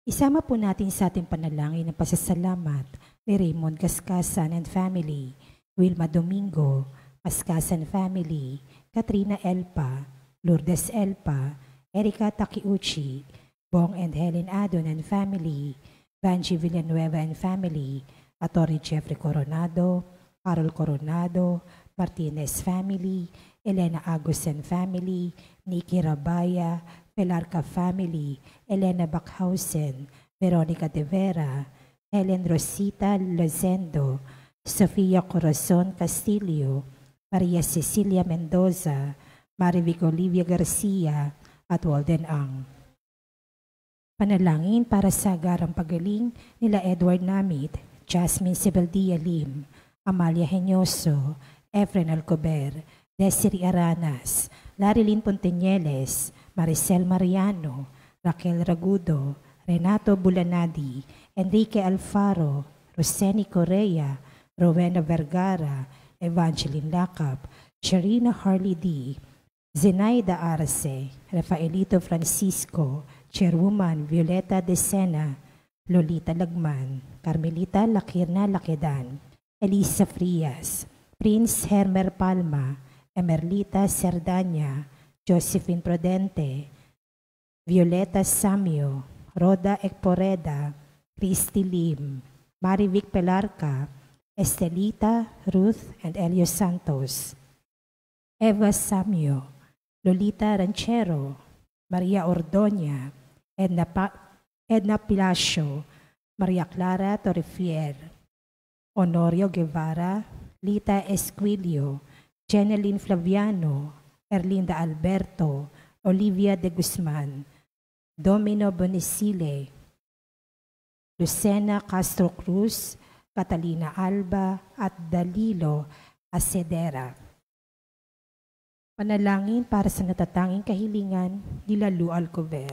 Isama po natin sa ating panalangin ng pasasalamat ni Raymond Cascasan and family, Wilma Domingo, Cascasan family, Katrina Elpa, Lourdes Elpa, Erika Takiuchi, Bong and Helen Adon and family, Vanji Villanueva and family, Atty. Jeffrey Coronado, Carol Coronado, Martinez family, Elena Agus and family, Nikki Rabaya, Pelarca family, Elena Backhausen, Veronica De Vera, Helen Rosita Lozendo, Sofia Corazon Castillo, Maria Cecilia Mendoza, Marivic Olivia Garcia, at Walden Ang. Panalangin para sa agarang pagaling nila Edward Namit, Jasmine Sibeldia Lim, Amalia Henyoso, Efren Alcober, Desiree Aranas, Larilyn Ponteñeles, Maricel Mariano, Raquel Ragudo, Renato Bulanadi, Enrique Alfaro, Roseni Correa, Rowena Vergara, Evangeline Lacap, Sharina Harley D., Zenaida Arce, Rafaelito Francisco, Chairwoman Violeta De Sena, Lolita Lagman, Carmelita Lakirna Lakedan, Elisa Frias, Prince Hermer Palma, Emerlita Cerdanya, Josephine Prudente, Violeta Samio, Roda Ekporeda, Christy Lim, Marivic Pelarca, Estelita, Ruth, and Elio Santos, Eva Samio, Lolita Ranchero, Maria Ordoña, Edna Pilacio, Maria Clara Torrefier, Honorio Guevara, Lita Esquilio, Jeneline Flaviano, Erlinda Alberto, Olivia de Guzman, Domino Bonisile, Lucena Castro Cruz, Catalina Alba, at Dalilo Acedera. Panalangin para sa natatanging kahilingan ni Lalu Alcover,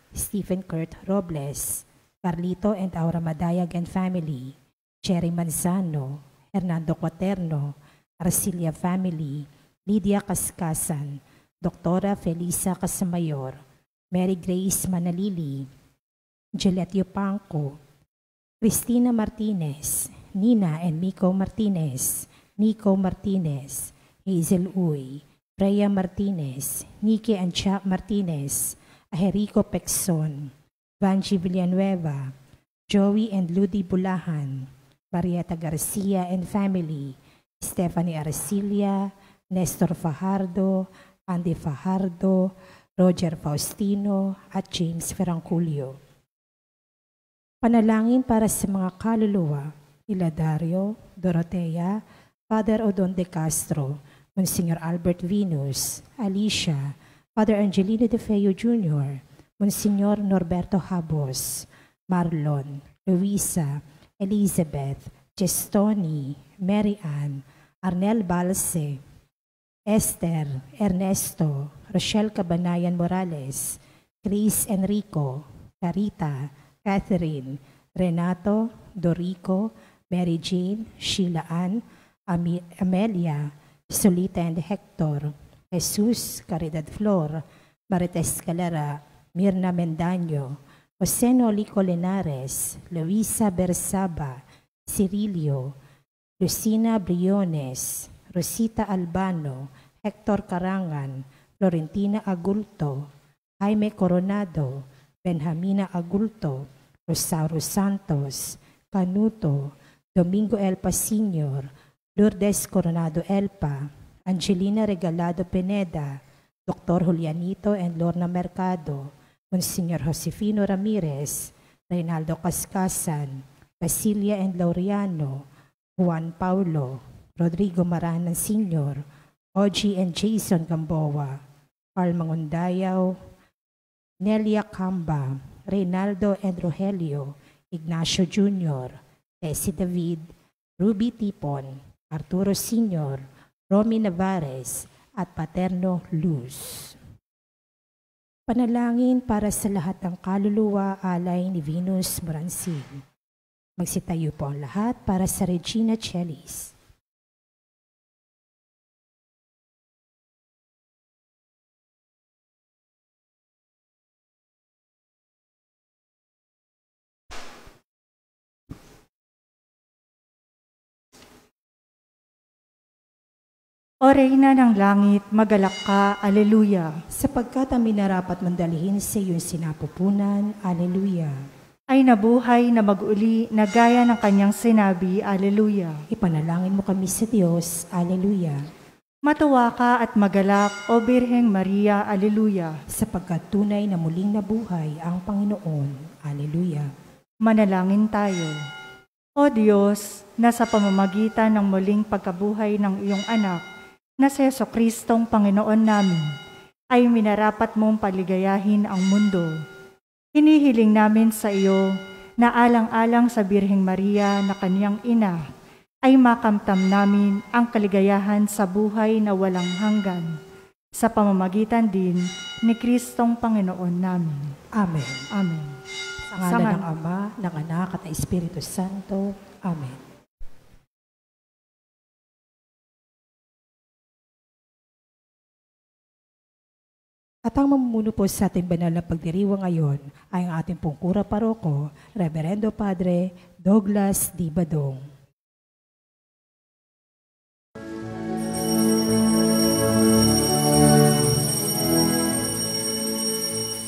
Stephen Kurt Robles, Carlito and Aura Madayag and family, Cherry Manzano, Hernando Quaterno, Arcilia family, Lydia Cascasan, Doktora Felisa Casamayor, Mary Grace Manalili, Gillette Yupanco, Cristina Martinez, Nina and Nico Martinez, Hazel Uy, Freya Martinez, Nikki and Chuck Martinez, Aherico Pexon, Vanji Villanueva, Joey and Ludi Bulahan, Marieta Garcia and family, Stephanie Arcilia, Nestor Fajardo, Andy Fajardo, Roger Faustino, at James Ferranculio. Panalangin para sa mga kaluluwa, nila Dario, Dorotea, Father Odon de Castro, Monsignor Albert Venus, Alicia, Father Angelino de Feo Jr., Monsignor Norberto Habos, Marlon, Luisa, Elizabeth, Gestoni, Mary Ann, Arnel Balse, Esther, Ernesto, Rochelle Cabanayan Morales, Chris Enrico, Carita, Catherine, Renato, Dorico, Mary Jane, Sheila Ann, Amelia, Solita and Hector, Jesus, Caridad Flor, Marites Calara, Mirna Mendaño, Jose Nolico Lenares, Luisa Bersaba, Cirilio, Lucina Briones, Rosita Albano, Hector Carangan, Florentina Agulto, Jaime Coronado, Benjamina Agulto, Rosario Santos, Canuto, Domingo Elpa Sr., Lourdes Coronado Elpa, Angelina Regalado Pineda, Dr. Julianito and Lorna Mercado, Monsignor Josefino Ramirez, Reynaldo Cascasan, Basilia and Laureano, Juan Paulo, Rodrigo Maranan Sr., Ogie and Jason Gamboa, Carl Mangundayaw, Nelia Camba, Reynaldo and Rogelio, Ignacio Jr., Tessie David, Ruby Tipon, Arturo Sr., Romy Navarez, at Paterno Luz. Panalangin para sa lahat ng kaluluwa alay ni Venus Morancin. Magsitayo po ang lahat para sa Regina Celis. O Reyna ng Langit, magalak ka, Alleluia. Sapagkat ang minarapat mandalihin sa iyong sinapupunan, Alleluia. Ay nabuhay na mag-uli na gaya ng kanyang sinabi, Alleluia. Ipanalangin mo kami sa Diyos, Alleluia. Matuwa ka at magalak, O Birheng Maria, Alleluia. Sapagkat tunay na muling nabuhay ang Panginoon, Alleluia. Manalangin tayo. O Diyos, na sa pamamagitan ng muling pagkabuhay ng iyong anak, na si Jesucristong Panginoon namin, ay minarapat mong paligayahin ang mundo. Hinihiling namin sa iyo na alang-alang sa Birheng Maria na kanyang ina, ay makamtam namin ang kaligayahan sa buhay na walang hanggan, sa pamamagitan din ni Kristong Panginoon namin. Amen. Amen. Sa ngalan ng Ama, ng Anak at ng Espiritu Santo. Amen. At ang mamumuno po sa ating banal na pagdiriwang ngayon ay ang ating pong kura paroko, Reverendo Padre Douglas D. Badong.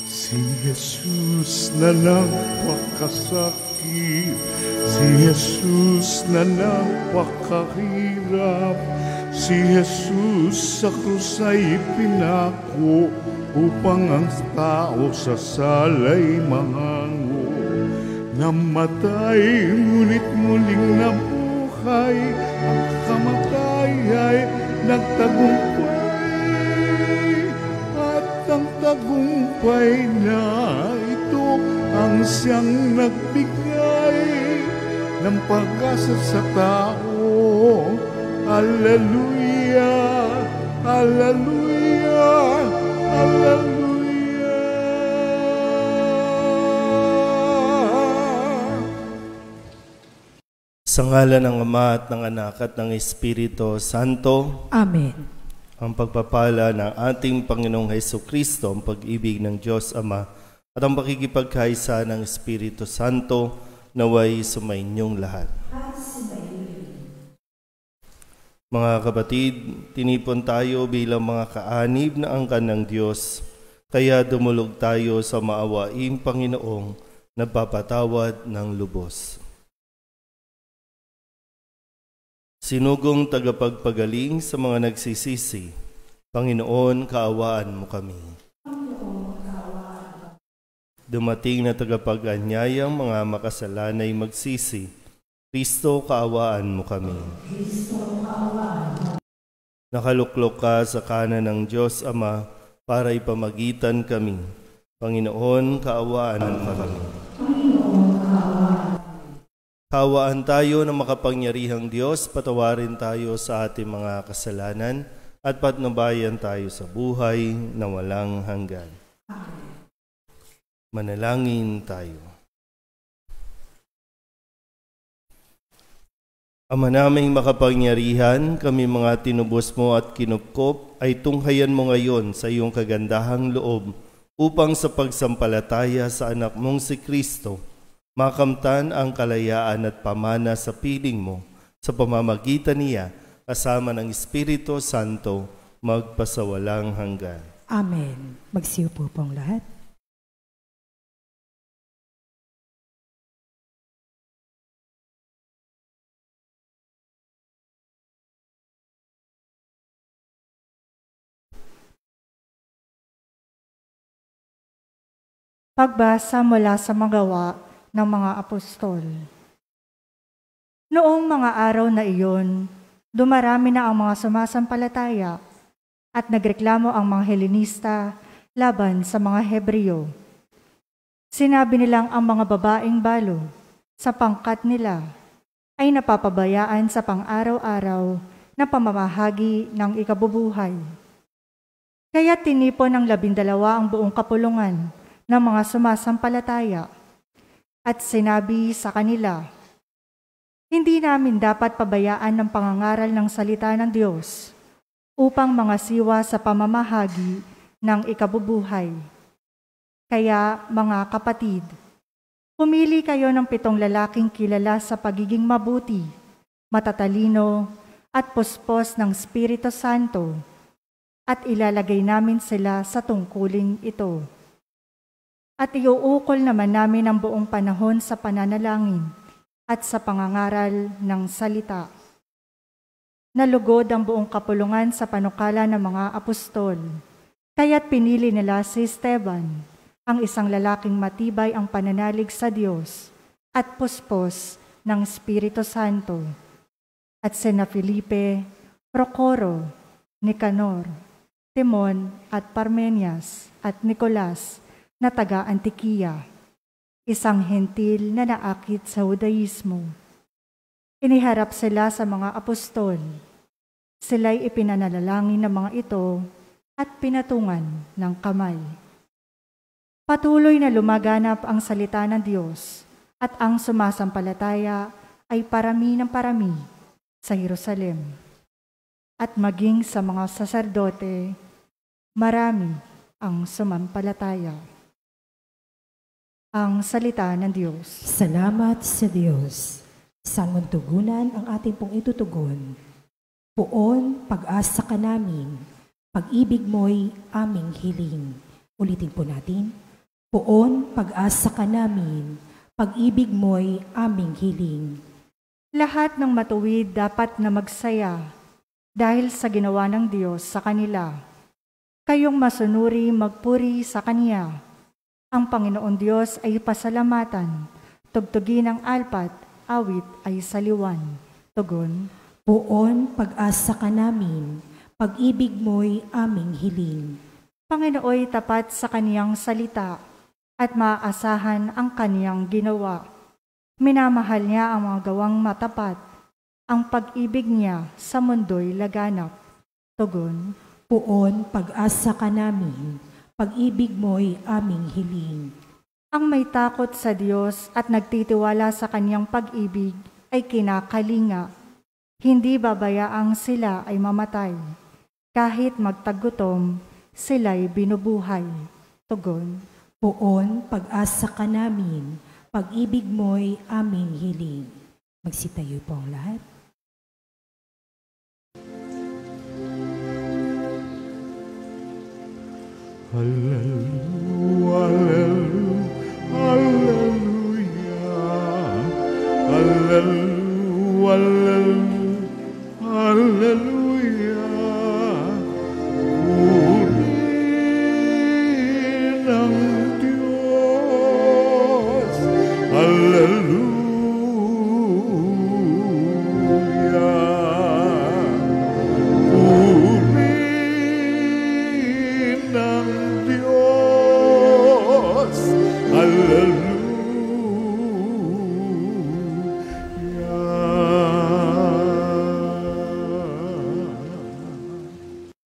Si Jesus na napakasakit, si Jesus na napakahirap, si Jesus sa krus ay pinako upang ang tao sa salay mahango. Namatay, ngunit muling nabuhay, ang kamatay ay nagtagumpay. At ang tagumpay na ito ang siyang nagbigay ng pag-asa sa tao. Alleluia, Alleluia, Alleluia. Sa ngalan ng Ama at ng Anak at ng Espiritu Santo. Amen. Ang pagpapala ng ating Panginoong Hesukristo, ang pag-ibig ng Diyos Ama, at ang pakikipagkaisa ng Espiritu Santo, naway sumainyong lahat. Mga kapatid, tinipon tayo bilang mga kaanib na angkan ng Diyos, kaya dumulog tayo sa maawaing Panginoong nagpapatawad ng lubos. Sinugong tagapagpagaling sa mga nagsisisi, Panginoon, kaawaan mo kami. Dumating na tagapag-anyayang mga makasalanay magsisi, Kristo, kaawaan mo kami. Nakaluklok ka sa kanan ng Diyos Ama para ipamagitan kami. Panginoon, kaawaan mo kami. Kaawaan tayo ng makapangyarihang Diyos, patawarin tayo sa ating mga kasalanan at patnubayan tayo sa buhay na walang hanggan. Manalangin tayo. Ama naming makapangyarihan, kami mga tinubos mo at kinupkop ay tunghayan mo ngayon sa iyong kagandahang loob upang sa pagsampalataya sa anak mong si Kristo, makamtan ang kalayaan at pamana sa piling mo sa pamamagitan niya kasama ng Espiritu Santo magpasawalang hanggan. Amen. Magsiupo pong lahat. Pagbasa mula sa Magawa ng mga Apostol. Noong mga araw na iyon, dumarami na ang mga sumasampalataya at nagreklamo ang mga Helenista laban sa mga Hebreo. Sinabi nilang ang mga babaeng balo sa pangkat nila ay napapabayaan sa pang-araw-araw na pamamahagi ng ikabubuhay. Kaya tinipon ng 12 ang buong kapulungan ng mga sumasampalataya at sinabi sa kanila, hindi namin dapat pabayaan ng pangangaral ng salita ng Diyos upang mga siwa sa pamamahagi ng ikabubuhay. Kaya mga kapatid, pumili kayo ng 7 lalaking kilala sa pagiging mabuti, matatalino at puspos ng Espiritu Santo, at ilalagay namin sila sa tungkuling ito. At iuukol naman namin ang buong panahon sa pananalangin at sa pangangaral ng salita. Nalugod ang buong kapulungan sa panukala ng mga apostol, kaya't pinili nila si Esteban, ang isang lalaking matibay ang pananalig sa Diyos at puspos ng Espiritu Santo, at sina Felipe, Procoro, Nicanor, Timon at Parmenias at Nicolas na taga Antikia, isang hentil na naakit sa Judaismo. Iniharap sila sa mga apostol. Sila'y ipinanalangin ng mga ito at pinatungan ng kamay. Patuloy na lumaganap ang salita ng Diyos at ang sumasampalataya ay parami ng parami sa Jerusalem. At maging sa mga saserdote, marami ang sumampalataya. Ang salita ng Diyos. Salamat sa Diyos. Saan mong tugunan ang ating pong itutugon? Poon, pag-asa ka namin, pag-ibig mo'y aming hiling. Ulitin po natin. Poon, pag-asa ka namin, pag-ibig mo'y aming hiling. Lahat ng matuwid dapat na magsaya dahil sa ginawa ng Diyos sa kanila. Kayong masunuri magpuri sa Kanya. Ang Panginoon Diyos ay pasalamatan, tugtugin ang alpat, awit ay saliwan. Tugon. Poon, pag-asa ka namin, pag-ibig mo'y aming hiling. Panginooy tapat sa Kaniyang salita at maaasahan ang Kaniyang ginawa. Minamahal niya ang mga gawang matapat, ang pag-ibig niya sa mundo'y laganap. Tugon. Poon, pag-asa ka namin, pag-ibig mo'y aming hiling. Ang may takot sa Diyos at nagtitiwala sa Kaniyang pag-ibig ay kinakalinga. Hindi babayaang sila ay mamatay. Kahit magtagutom, sila'y binubuhay. Tugon. Poon, pag-asa ka namin, pag-ibig mo'y aming hiling. Magsitayo po ang lahat. Hallelujah, hallelujah, hallelujah, hallelujah. Purihin ang Diyos, hallelujah. Purihin ang Diyos, hallelujah.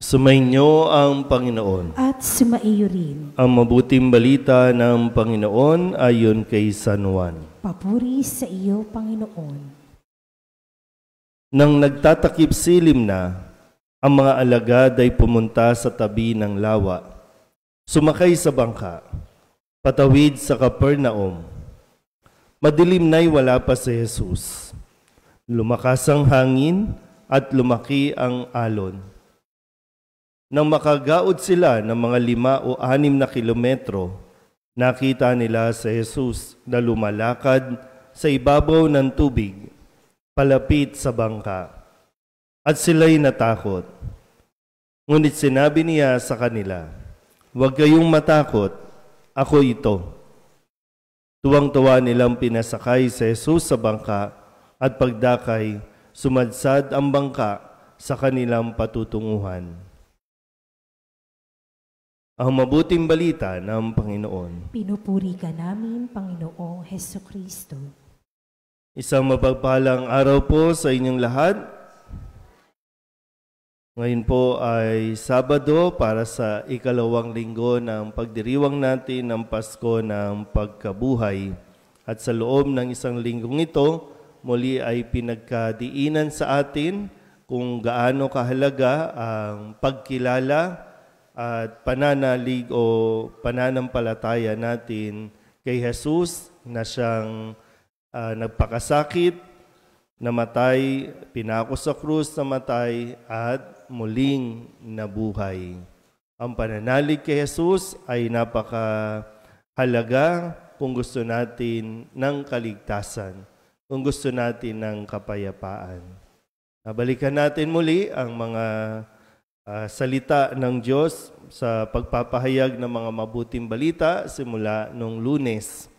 Sumainyo ang Panginoon. At sumaiyo rin. Ang mabuting balita ng Panginoon ayon kay San Juan. Papuri sa iyo, Panginoon. Nang nagtatakip silim na, ang mga alagad ay pumunta sa tabi ng lawa. Sumakay sa bangka, patawid sa Capernaum. Madilim na'y wala pa si Jesus. Lumakas ang hangin at lumaki ang alon. Nang makagaod sila ng mga 5 o 6 na kilometro, nakita nila si Jesus na lumalakad sa ibabaw ng tubig, palapit sa bangka. At sila'y natakot. Ngunit sinabi niya sa kanila, "Huwag kayong matakot, ako ito." Tuwang-tuwa nilang pinasakay si Jesus sa bangka at pagdakay, sumadsad ang bangka sa kanilang patutunguhan. Ang mabuting balita ng Panginoon. Pinupuri ka namin, Panginoong Hesukristo. Isang mapagpalang araw po sa inyong lahat. Ngayon po ay Sabado para sa ikalawang linggo ng pagdiriwang natin ng Pasko ng Pagkabuhay. At sa loob ng isang linggong ito, muli ay pinagkadiinan sa atin kung gaano kahalaga ang pagkilala at pananalig o pananampalataya natin kay Jesus na siyang nagpakasakit namatay, pinako sa krus, namatay, at muling nabuhay. Ang pananalig kay Jesus ay napakahalaga kung gusto natin ng kaligtasan, kung gusto natin ng kapayapaan. Balikan natin muli ang mga salita ng Diyos sa pagpapahayag ng mga mabuting balita simula nung Lunes.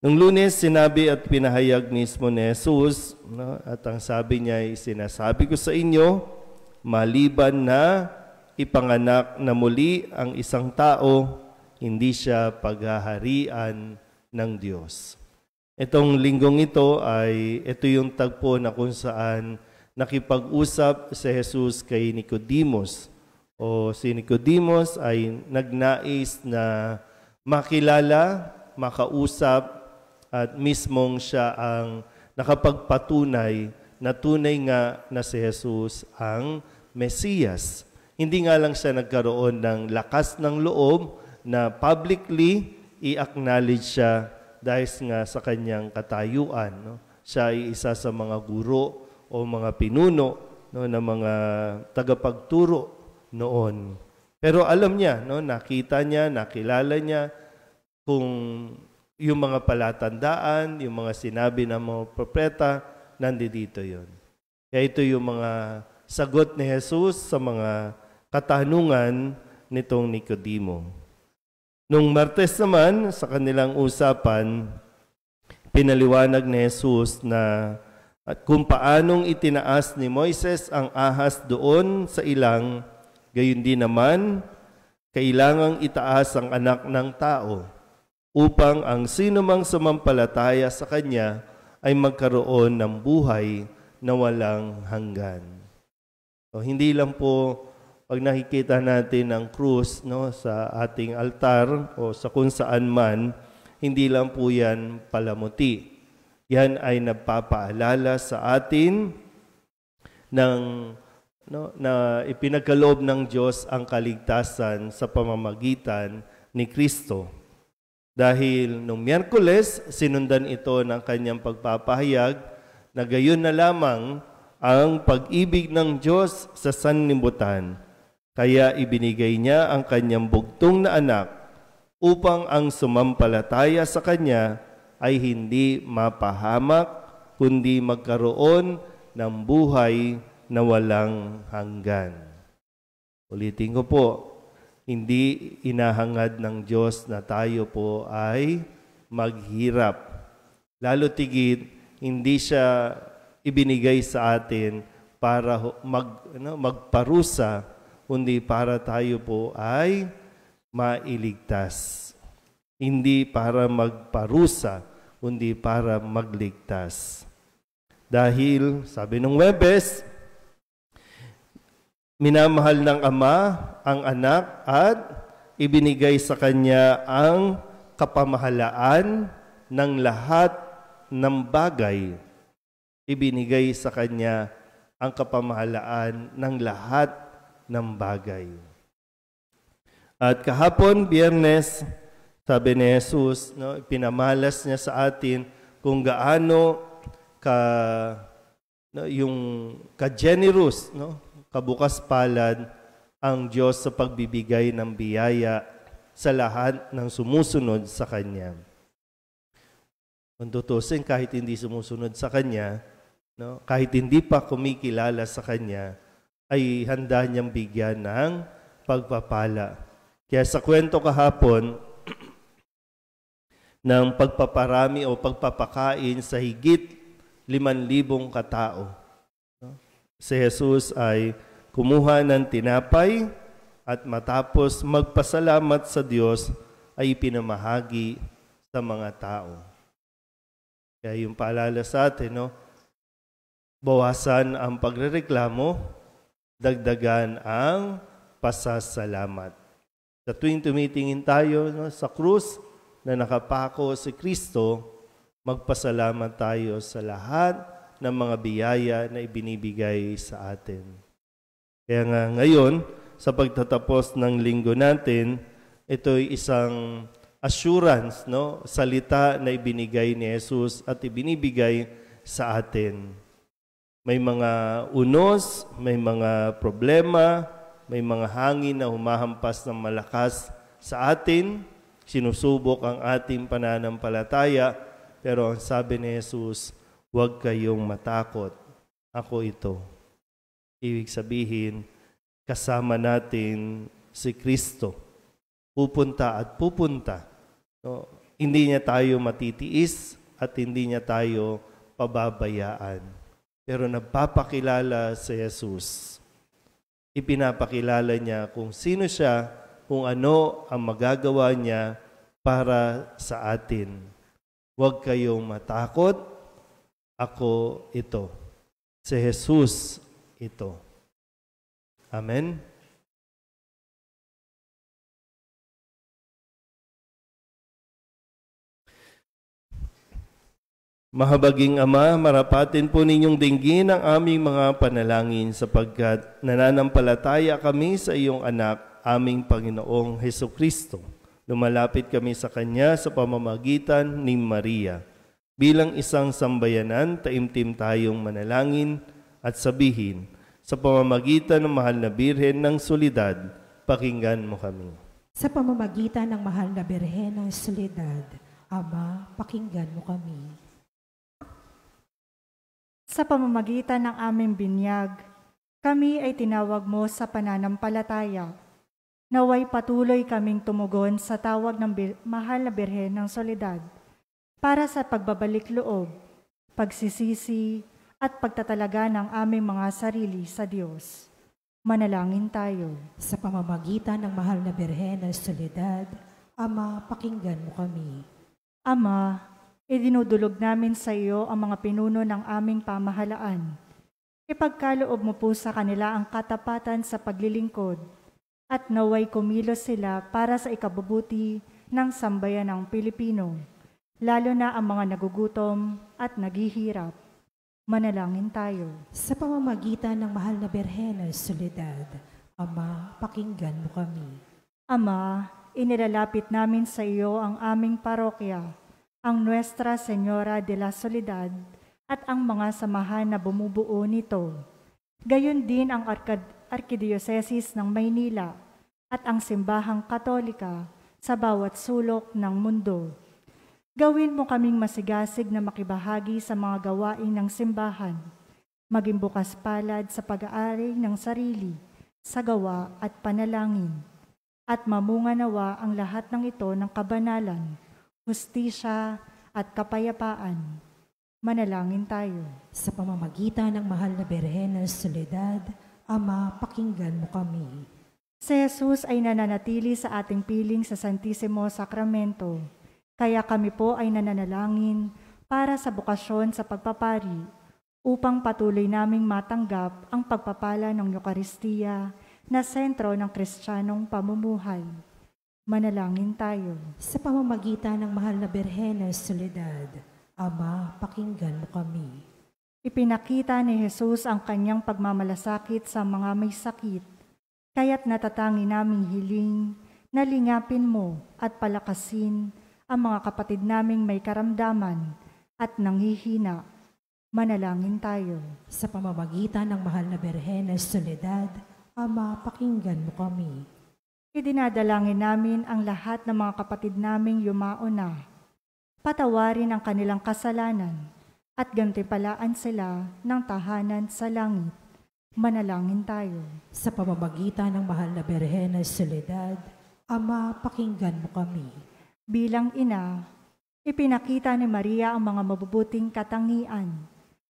Nung Lunes, sinabi at pinahayag mismo ni Jesus, at ang sabi niya ay, sinasabi ko sa inyo, maliban na ipanganak na muli ang isang tao, hindi siya paghaharian ng Diyos. Itong linggong ito yung tagpo na kung saan nakipag-usap si Jesus kay Nicodemos. O si Nicodemos ay nagnais na makilala, makausap, at mismong siya ang nakapagpatunay na tunay nga na si Jesus ang Mesiyas. Hindi nga lang siya nagkaroon ng lakas ng loob na publicly i-acknowledge siya dahil nga sa kanyang katayuan. No? Siya ay isa sa mga guro o mga pinuno ng mga tagapagturo noon. Pero alam niya, nakita niya, nakilala niya kung yung mga palatandaan, yung mga sinabi ng mga propeta, nandito yon. Kaya ito yung mga sagot ni Jesus sa mga katanungan nitong Nicodemo. Nung Martes naman, sa kanilang usapan, pinaliwanag ni Jesus na at kung paanong itinaas ni Moises ang ahas doon sa ilang, gayon din naman, kailangang itaas ang anak ng tao upang ang sinumang sumampalataya sa Kanya ay magkaroon ng buhay na walang hanggan. So, hindi lang po pag nakikita natin ang krus sa ating altar o sa kung saan man, hindi lang po yan palamuti. Yan ay nagpapaalala sa atin na ipinagkaloob ng Diyos ang kaligtasan sa pamamagitan ni Kristo. Dahil nung Miyerkules, sinundan ito ng kanyang pagpapahayag na gayon na lamang ang pag-ibig ng Diyos sa sanlibutan. Kaya ibinigay niya ang kanyang bugtong na anak upang ang sumampalataya sa Kanya ay hindi mapahamak, kundi magkaroon ng buhay na walang hanggan. Ulitin ko po, hindi inahangad ng Diyos na tayo po ay maghirap. Lalo tigit, hindi siya ibinigay sa atin para magparusa, kundi para tayo po ay mailigtas. Hindi para magparusa, kundi para magligtas. Dahil, sabi ng Huwebes, minamahal ng Ama ang anak at ibinigay sa Kanya ang kapamahalaan ng lahat ng bagay. Ibinigay sa Kanya ang kapamahalaan ng lahat ng bagay. At kahapon, Biyernes, sabi ni Jesus, pinamalas niya sa atin kung gaano ka-generous, kabukas palad ang Diyos sa pagbibigay ng biyaya sa lahat ng sumusunod sa Kanya. Kung tutusin, kahit hindi sumusunod sa Kanya, kahit hindi pa kumikilala sa Kanya, ay handa niyang bigyan ng pagpapala. Kaya sa kwento kahapon, ng pagpaparami o pagpapakain sa higit 5,000 katao. Si Jesus ay kumuha ng tinapay at matapos magpasalamat sa Diyos ay pinamahagi sa mga tao. Kaya yung paalala sa atin, bawasan ang pagrereklamo, dagdagan ang pasasalamat. Sa tuwing tumitingin tayo sa krus, na nakapako si Kristo, magpasalamat tayo sa lahat ng mga biyaya na ibinibigay sa atin. Kaya nga ngayon, sa pagtatapos ng linggo natin, ito'y isang assurance, salita na ibinigay ni Jesus at ibinibigay sa atin. May mga unos, may mga problema, may mga hangin na humahampas ng malakas sa atin, sinusubok ang ating pananampalataya, pero ang sabi ni Jesus, huwag kayong matakot, ako ito. Ibig sabihin, kasama natin si Kristo. Pupunta at pupunta. No? Hindi niya tayo matitiis at hindi niya tayo pababayaan. Pero nagpapakilala si Jesus. Ipinapakilala niya kung sino siya, kung ano ang magagawa niya para sa atin. Huwag kayong matakot, ako ito. Si Jesus ito. Amen? Mahabaging Ama, marapatin po ninyong dinggin ang aming mga panalangin sapagkat nananampalataya kami sa iyong anak, aming Panginoong Hesukristo. Lumalapit kami sa Kanya sa pamamagitan ni Maria. Bilang isang sambayanan, taimtim tayong manalangin at sabihin, sa pamamagitan ng mahal na Birhen ng Solidad, pakinggan mo kami. Sa pamamagitan ng mahal na Birhen ng Solidad, Ama, pakinggan mo kami. Sa pamamagitan ng aming binyag, kami ay tinawag mo sa pananampalataya. Naway patuloy kaming tumugon sa tawag ng mahal na Birhen ng Solidad para sa pagbabalik loob, pagsisisi at pagtatalaga ng aming mga sarili sa Diyos. Manalangin tayo. Sa pamamagitan ng mahal na Birhen ng Solidad, Ama, pakinggan mo kami. Ama, idinudulog namin sa iyo ang mga pinuno ng aming pamahalaan. Ipagkaloob mo po sa kanila ang katapatan sa paglilingkod at naway kumilos sila para sa ikabubuti ng sambayan ng Pilipino, lalo na ang mga nagugutom at naghihirap. Manalangin tayo. Sa pamamagitan ng mahal na Birhen ng Solidad, Ama, pakinggan mo kami. Ama, inilalapit namin sa iyo ang aming parokya, ang Nuestra Señora de la Soledad at ang mga samahan na bumubuo nito. Gayon din ang Arkidiyosesis ng Maynila at ang Simbahang Katolika sa bawat sulok ng mundo. Gawin mo kaming masigasig na makibahagi sa mga gawain ng simbahan, maging bukas palad sa pag-aari ng sarili, sa gawa at panalangin, at mamunga nawa ang lahat ng ito ng kabanalan, hustisya at kapayapaan. Manalangin tayo. Sa pamamagitan ng mahal na Birhen ng Solidad, Ama, pakinggan mo kami. Si Jesus ay nananatili sa ating piling sa Santisimo Sakramento, kaya kami po ay nananalangin para sa bukasyon sa pagpapari, upang patuloy naming matanggap ang pagpapala ng Eukaristiya na sentro ng Kristiyanong pamumuhay. Manalangin tayo. Sa pamamagitan ng mahal na Birhen ng Solidad, Ama, pakinggan mo kami. Ipinakita ni Jesus ang kanyang pagmamalasakit sa mga may sakit, kaya't natatangi naming hiling na lingapin mo at palakasin ang mga kapatid naming may karamdaman at nanghihina. Manalangin tayo. Sa pamamagitan ng mahal na Birhen ng Solidad, Ama, pakinggan mo kami. Idinadalangin namin ang lahat ng mga kapatid naming yumao na. Patawarin ang kanilang kasalanan at gantimpalaan sila ng tahanan sa langit. Manalangin tayo. Sa pamamagitan ng mahal na Birhen ng Solidad, Ama, pakinggan mo kami. Bilang ina, ipinakita ni Maria ang mga mabubuting katangian,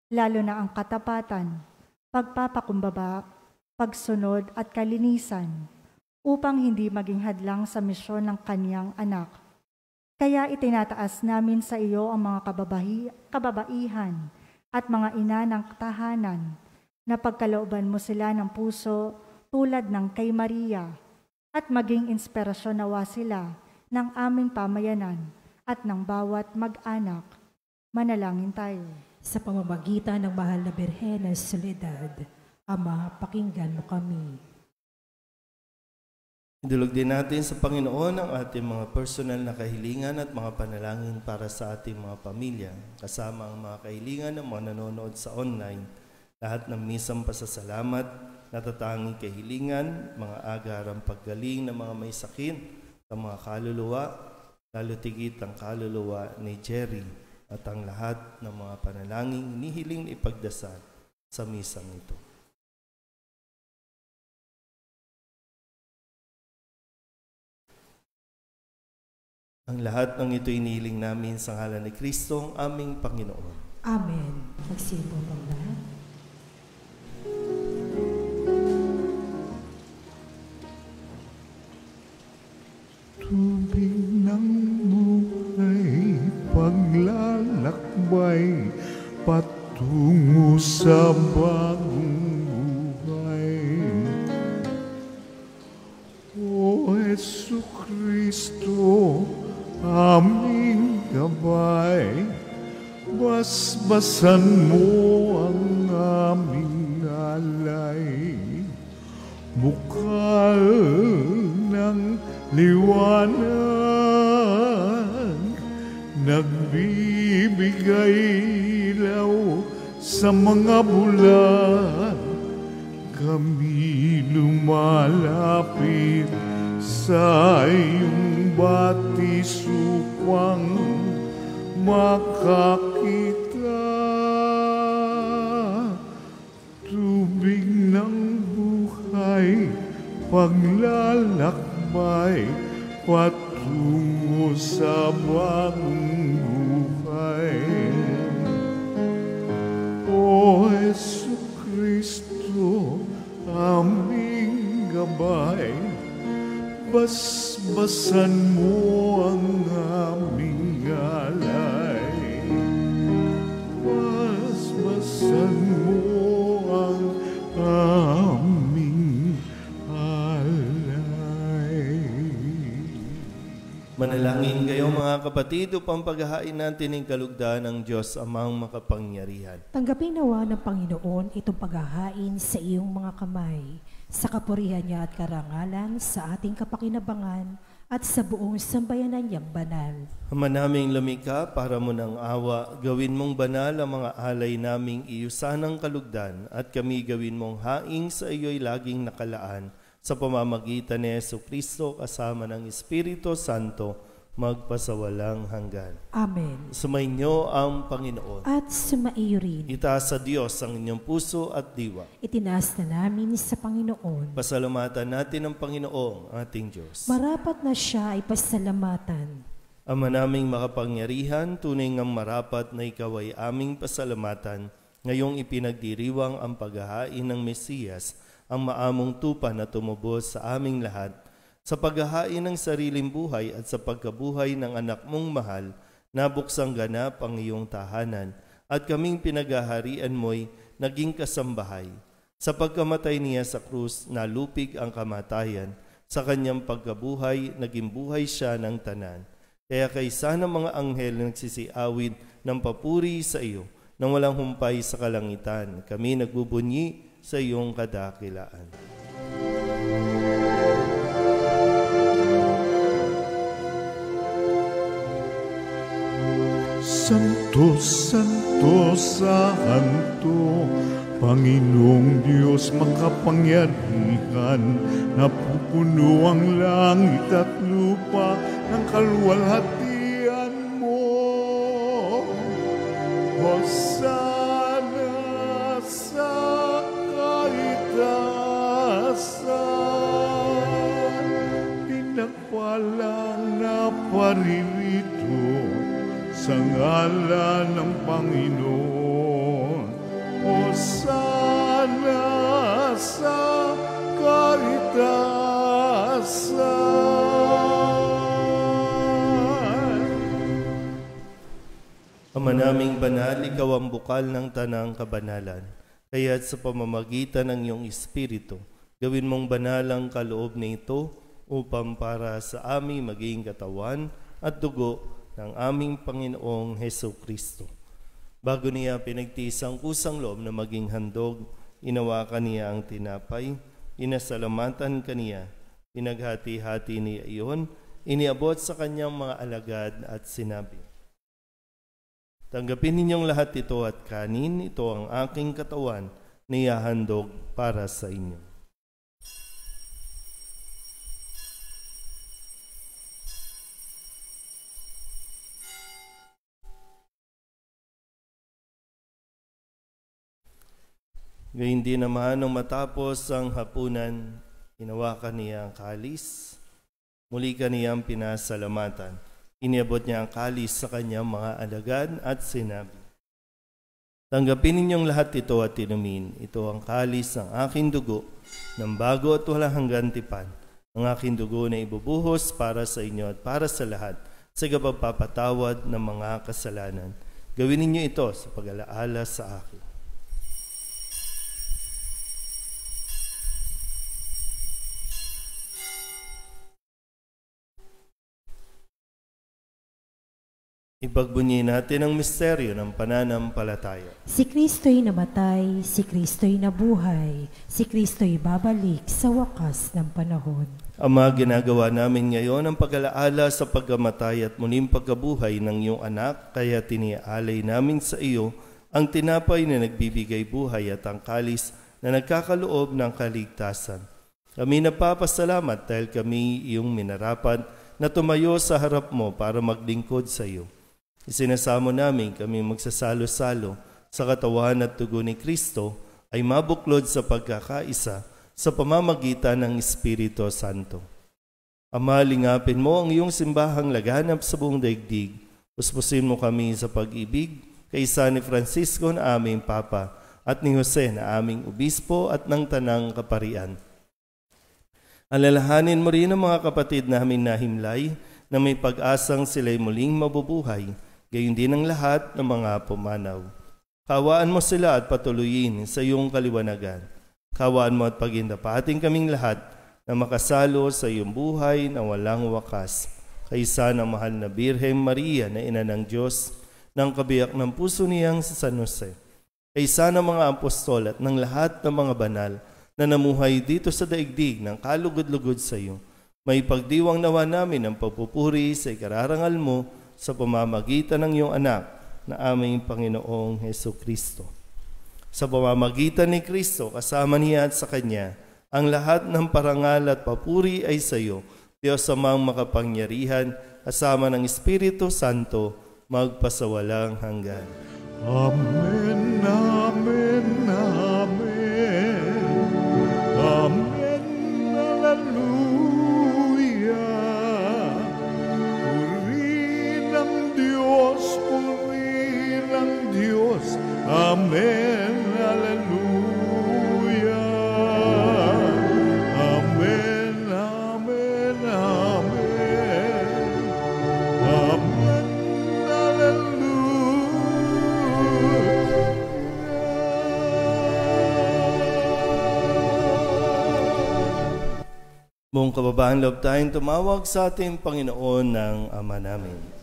lalo na ang katapatan, pagpapakumbaba, pagsunod at kalinisan, upang hindi maging hadlang sa misyon ng kaniyang anak. Kaya itinataas namin sa iyo ang mga kababaihan at mga ina ng tahanan, na pagkalooban mo sila ng puso tulad ng kay Maria, at maging inspirasyon nawa sila ng aming pamayanan at ng bawat mag-anak. Manalangin tayo. Sa pamamagitan ng mahal na Birhen ng Solidad, Ama, pakinggan mo kami. Idulog din natin sa Panginoon ang ating mga personal na kahilingan at mga panalangin para sa ating mga pamilya, kasama ang mga kahilingan ng mga nanonood sa online, lahat ng misang pasasalamat, natatanging kahilingan, mga agarang paggaling ng mga may sakit, ang mga kaluluwa, lalo tigit ang kaluluwa ni Jerry, at ang lahat ng mga panalangin inihiling ipagdasal sa misang ito. Ang lahat ng ito inihiling namin sa ngalan ni Kristo, ang aming Panginoon. Amen. Magsimbong ang lahat. Tubig ng buhay, paglalakbay, patungo sa bagong buhay. O Jesu Kristo, aming gabay, basbasan mo ang aming alay. Bukal ng liwanag, nagbibigay ilaw sa mga bulan. Kami lumalapit sa iyong batis upang makakita. Tubig ng buhay, paglalakbay, patungo sa bagong buhay. O Jesu Kristo, aming gabay, basbasan mo ang aming alay. Basbasan mo ang aming alay. Manalangin kayo mga kapatid upang paghahain natin ng kalugdan ng Diyos amang makapangyarihan. Tanggapin nawa ng Panginoon itong paghahain sa iyong mga kamay, sa kapurihan niya at karangalan, sa ating kapakinabangan, at sa buong sambayanan niyang banal. Ama naming lumikha, para mo ng awa, gawin mong banal ang mga alay naming iyusanang kalugdan, at kami gawin mong haing sa iyo'y laging nakalaan, sa pamamagitan ni Jesu Kristo kasama ng Espiritu Santo, magpasawalang hanggan. Amen. Sumainyo ang Panginoon. At sumaiyo rin. Itaas sa Diyos ang inyong puso at diwa. Itinaas na namin sa Panginoon. Pasalamatan natin ang Panginoong ating Diyos. Marapat na siya ay pasalamatan. Ama naming makapangyarihan, tunay ngang marapat na ikaw ay aming pasalamatan, ngayong ipinagdiriwang ang paghahain ng Mesiyas, ang maamong tupa na tumubos sa aming lahat, sa paghahain ng sariling buhay at sa pagkabuhay ng anak mong mahal, nabuksang ganap ang iyong tahanan, at kaming pinaghaharian mo'y naging kasambahay. Sa pagkamatay niya sa krus, nalupig ang kamatayan. Sa kanyang pagkabuhay, naging buhay siya ng tanan. Kaya kaysa ng mga anghel na nagsisiawid ng papuri sa iyo, nang walang humpay sa kalangitan, kami nagbubunyi sa iyong kadakilaan. Santo, Santo, Santo, Panginoong Diyos makapangyarihan, napupuno ang langit at lupa ng kaluwalhatian mo. Hosana sa kaitaasan, pinagpalang na paririto sa ngalan ng Panginoon. Hosana sa kaitaasan. Ama naming banal, ikaw ang bukal ng tanang kabanalan. Kaya't sa pamamagitan ng iyong Espiritu, gawin mong banal ang kaloob nito upang para sa aming maging katawan at dugo ng aming Panginoong Hesu Kristo. Bago niya pinagtiis ang kusang loob na maging handog, inawakan niya ang tinapay, inasalamatan kaniya, Pinaghati-hati niya iyon, iniabot sa kanyang mga alagad at sinabi, "Tanggapin ninyong lahat ito at kanin, ito ang aking katawan na ihahandog para sa inyo." Gayun din naman nung matapos ang hapunan, hinawakan niya ang kalis, muli kaniyang pinasalamatan. Iniabot niya ang kalis sa kanyang mga alagad at sinabi, "Tanggapin ninyong lahat ito at inumin. Ito ang kalis ng aking dugo, ng bago at walang hanggang tipan. Ang aking dugo na ibubuhos para sa inyo at para sa lahat sa pagpapatawad ng mga kasalanan. Gawin ninyo ito sa pag-alaala sa akin." Ipagbunyi natin ang misteryo ng pananampalataya. Si Kristo'y namatay, si Kristo'y nabuhay, si Kristo'y babalik sa wakas ng panahon. Ama, ginagawa namin ngayon ang pag-alaala sa pagkamatay at muling pagkabuhay ng iyong anak, kaya tiniaalay namin sa iyo ang tinapay na nagbibigay buhay at ang kalis na nagkakaloob ng kaligtasan. Kami napapasalamat dahil kami iyong minarapat na tumayo sa harap mo para maglingkod sa iyo. Isinasamo namin kami magsasalo-salo sa katawan at dugo ni Kristo ay mabuklod sa pagkakaisa sa pamamagitan ng Espiritu Santo. Ama, lingapin mo ang iyong simbahang laganap sa buong daigdig. Puspusin mo kami sa pag-ibig kaysa ni Francisco na aming Papa at ni Jose na aming Obispo at ng Tanang Kaparian. Alalahanin mo rin ang mga kapatid namin na himlay na may pag-asang sila'y muling mabubuhay, gayon din ang lahat ng mga pumanaw. Kawaan mo sila at patuloyin sa iyong kaliwanagan. Kawaan mo at pagindapating kaming lahat na makasalo sa iyong buhay na walang wakas. Kaysa ng mahal na Birheng Maria na ina ng Diyos, ng kabiyak ng puso niyang sa San Jose. Kaysa ng mga apostol at ng lahat ng mga banal na namuhay dito sa daigdig ng kalugod-lugod sa iyo. May pagdiwang nawa namin ang pagpupuri sa ikararangal mo sa pamamagitan ng iyong anak na aming Panginoong Hesukristo. Sa pamamagitan ni Kristo, kasama niya at sa Kanya, ang lahat ng parangal at papuri ay sa iyo, Diyos amang makapangyarihan, kasama ng Espiritu Santo, magpasawalang hanggan. Amen, amen, amen. Amen, hallelujah. Purihin ang Diyos, purihin ang Diyos. Amen, hallelujah. Amen, amen, amen. Amen, hallelujah. Buong kababaan loob tayong tumawag sa ating Panginoon ng Ama namin.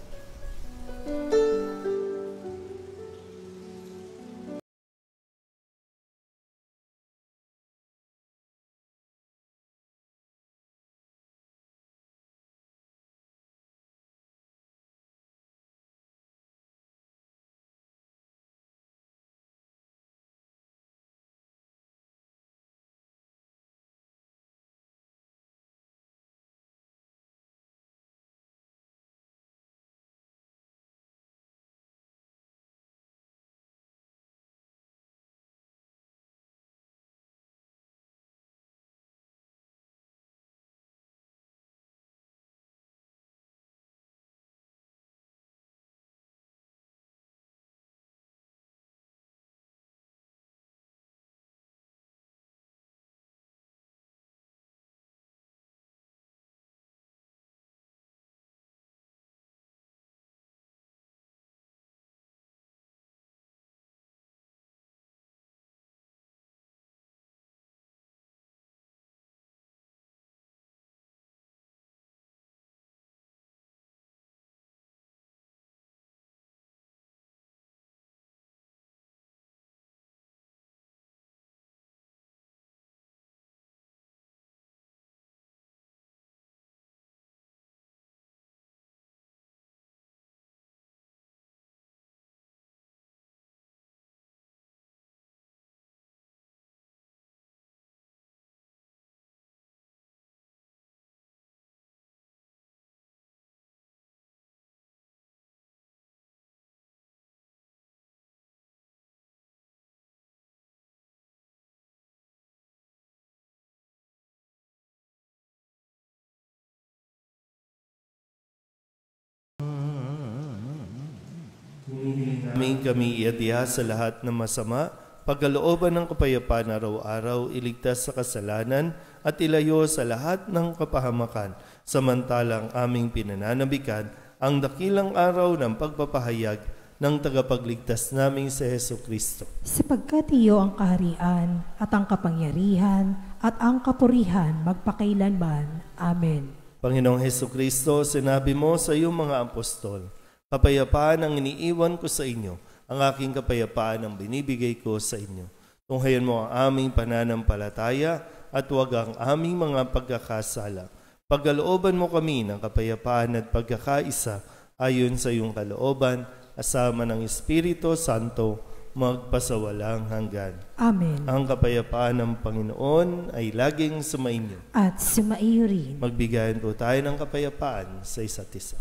namin kami iadya sa lahat ng masama, pagkalooban ng kapayapaan araw-araw, iligtas sa kasalanan at ilayo sa lahat ng kapahamakan, samantalang aming pinananabikan ang dakilang araw ng pagpapahayag ng tagapagligtas naming si Hesus Kristo. Sapagkat iyo ang kaharian at ang kapangyarihan at ang kapurihan magpakailanman. Amen. Panginoong Hesus Kristo, sinabi mo sa iyong mga apostol, kapayapaan ang iniiwan ko sa inyo, ang aking kapayapaan ang binibigay ko sa inyo. Tunghayan mo ang aming pananampalataya at huwag ang aming mga pagkakasala. Pagkalooban mo kami ng kapayapaan at pagkakaisa ayon sa iyong kalooban, asama ng Espiritu Santo, magpasawalang hanggan. Amen. Ang kapayapaan ng Panginoon ay laging sumainyo. At sumaiyo rin. Magbigayan po tayo ng kapayapaan sa isa't isa.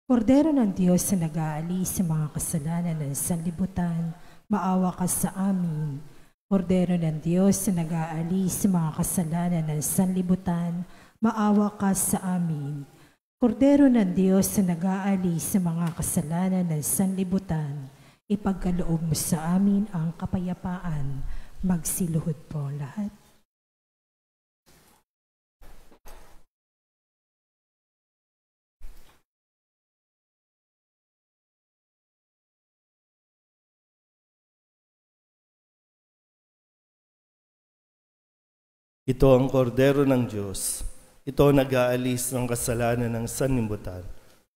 Kordero ng Diyos na nag-aalis sa mga kasalanan ng sanlibutan, maawa ka sa amin. Kordero ng Diyos na nag-aalis sa mga kasalanan ng sanlibutan, maawa ka sa amin. Kordero ng Diyos na nag-aalis sa mga kasalanan ng sanlibutan, ipagkaloob mo sa amin ang kapayapaan. Magsiluhod po lahat. Ito ang kordero ng Diyos. Ito nag-aalis ng kasalanan ng sanlibutan.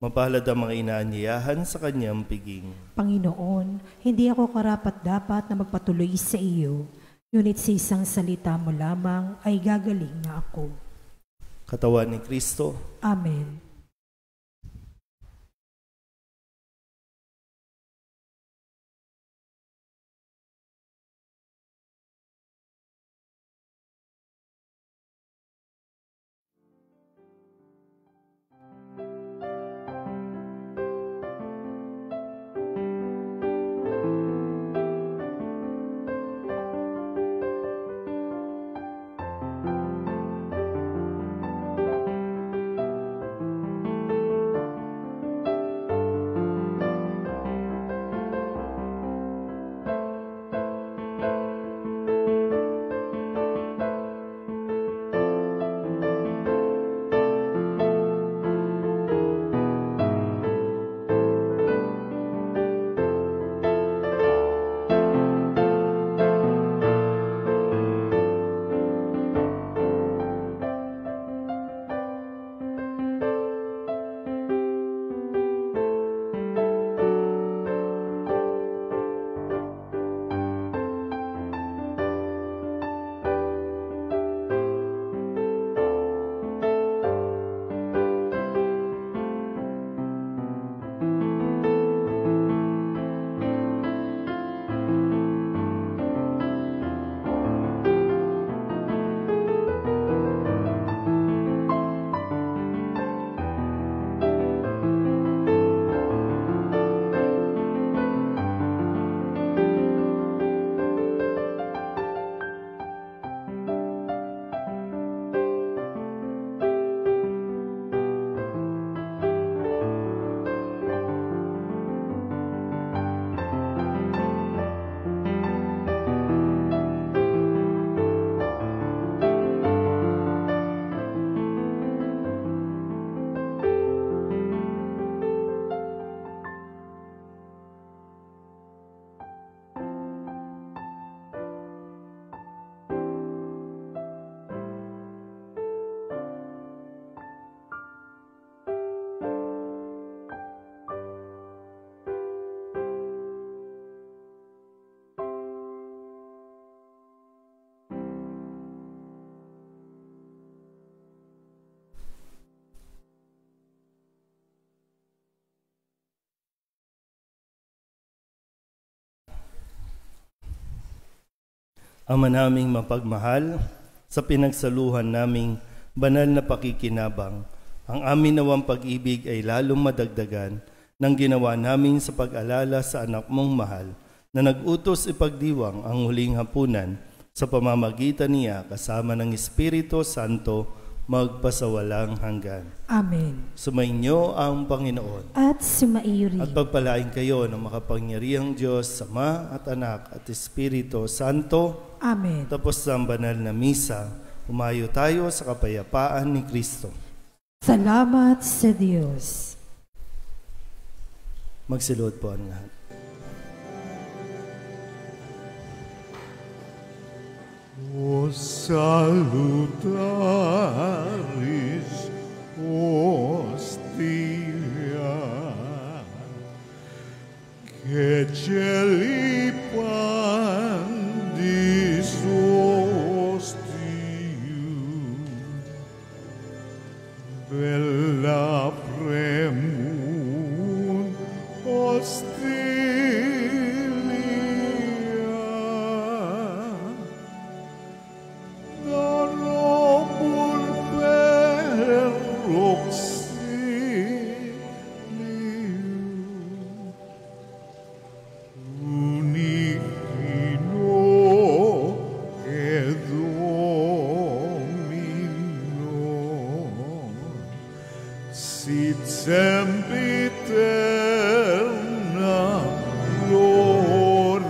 Mapalad ang mga inaanyayahan sa kanyang piging. Panginoon, hindi ako karapat-dapat na magpatuloy sa iyo, ngunit sa isang salita mo lamang ay gagaling na ako. Katawan ni Kristo. Amen. Ama naming mapagmahal, sa pinagsaluhan naming banal na pakikinabang, ang amin nawang pag-ibig ay lalong madagdagan ng ginawa namin sa pag-alala sa anak mong mahal na nag-utos ipagdiwang ang huling hapunan sa pamamagitan niya kasama ng Espiritu Santo magpasawalang hanggan. Amen. Sumainyo ang Panginoon. At sumaiyo rin. At pagpalain kayo ng makapangyarihang Diyos, Ama at Anak at Espiritu Santo. Amen. Tapos ng banal na misa, humayo tayo sa kapayapaan ni Kristo. Salamat sa Diyos. Magsilod po ang lahat. O salutaris hostia, que celi pandis ostium, bella premun sit sempiterna gloria,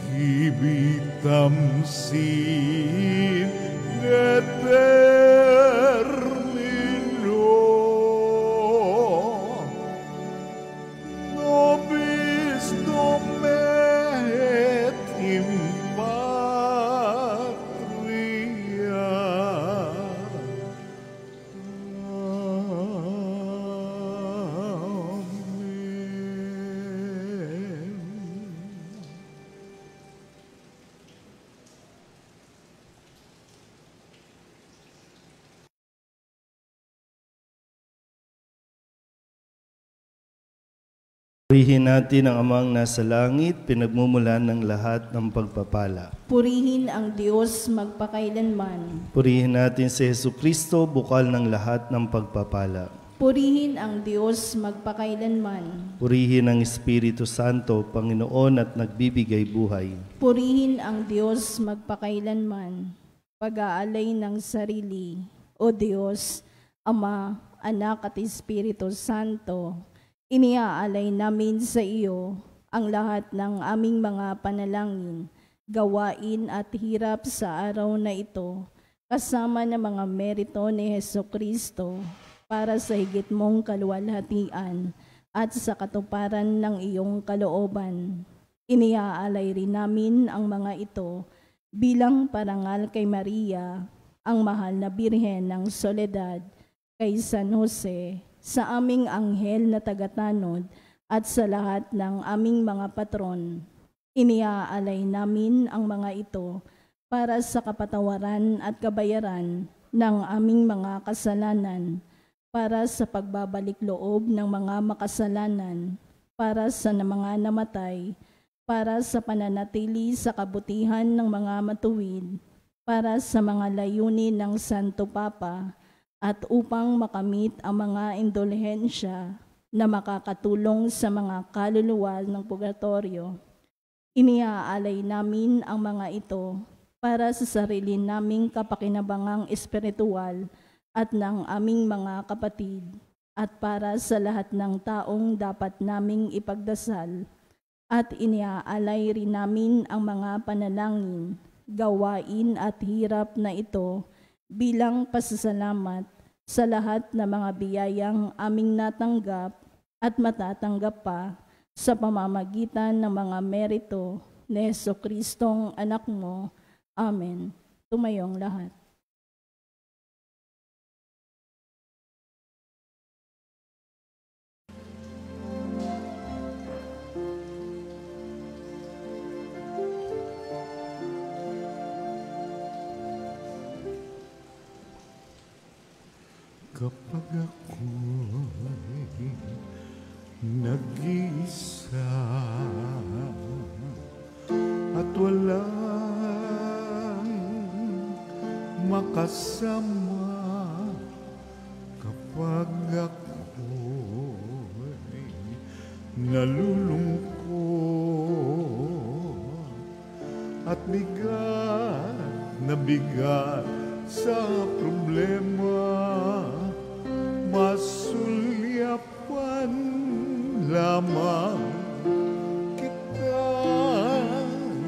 civitam sin determino, nobis domet in patria. Purihin natin ang Amang nasa langit, pinagmumulan ng lahat ng pagpapala. Purihin ang Diyos magpakailanman. Purihin natin si Jesucristo, bukal ng lahat ng pagpapala. Purihin ang Diyos magpakailanman. Purihin ang Espiritu Santo, Panginoon at nagbibigay buhay. Purihin ang Diyos magpakailanman. Pag-aalay ng sarili, O Diyos, Ama, Anak at Espiritu Santo, iniaalay namin sa iyo ang lahat ng aming mga panalangin, gawain at hirap sa araw na ito, kasama ng mga merito ni Jesucristo para sa higit mong kaluwalhatian at sa katuparan ng iyong kalooban. Iniaalay rin namin ang mga ito bilang parangal kay Maria, ang mahal na Birhen ng Soledad, kay San Jose, sa aming anghel na tagatanod at sa lahat ng aming mga patron. Iniaalay namin ang mga ito para sa kapatawaran at kabayaran ng aming mga kasalanan, para sa pagbabalik loob ng mga makasalanan, para sa mga namatay, para sa pananatili sa kabutihan ng mga matuwid, para sa mga layunin ng Santo Papa, at upang makamit ang mga indulhensya na makakatulong sa mga kaluluwa ng purgatorio. Iniaalay namin ang mga ito para sa sarili naming kapakinabangang espiritual at ng aming mga kapatid, at para sa lahat ng taong dapat naming ipagdasal. At iniaalay rin namin ang mga panalangin, gawain at hirap na ito bilang pasasalamat sa lahat ng mga biyayang aming natanggap at matatanggap pa sa pamamagitan ng mga merito ni Jesucristong anak mo. Amen. Tumayong lahat. Kapag ako'y nag-iisa at walang makasama, kapag ako'y nalulungkot bigat na bigat sa problema, masulyapan lamang kita,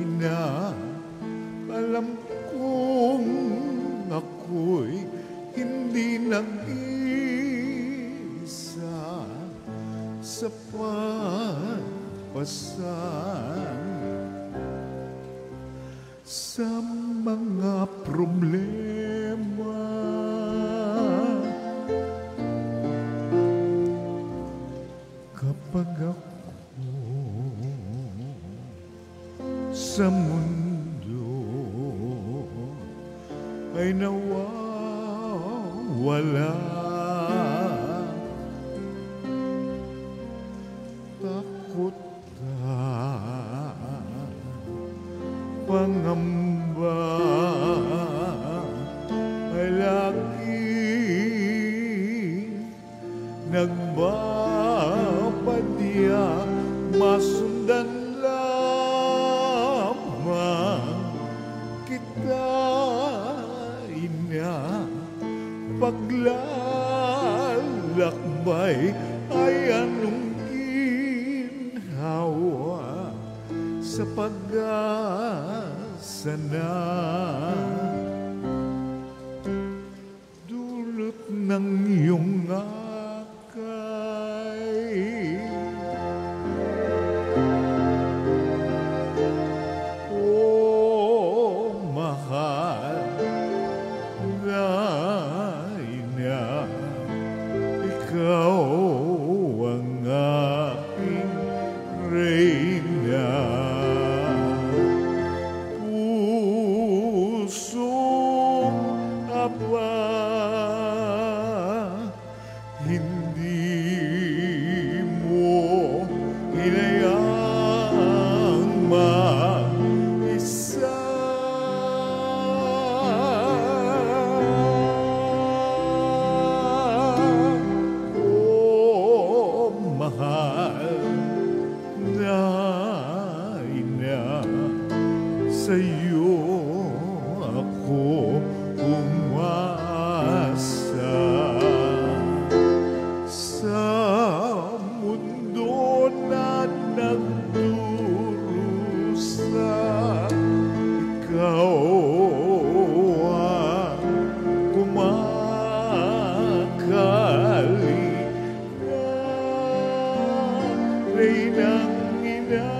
ina. Alam kong ako'y hindi nag-isa sa pagpasan sa mga problema. Kapag ako sa mundo ay nawawala, takot pangamba ay lagi nagbapadya, masundan lamang kita, ina. Paglalakbay ay anong ginhawa sa pag-asa na dulot ng iyong akay. Oh, mahal na ina, ikaw ang aking reyna. Pusong aba, hindi mo hinayang mag-isa. Oh, mahal na ina, sa'yo ako umasa. Sa mundo na nagdurusa, ikaw ang kumakalinga, Reynang ina.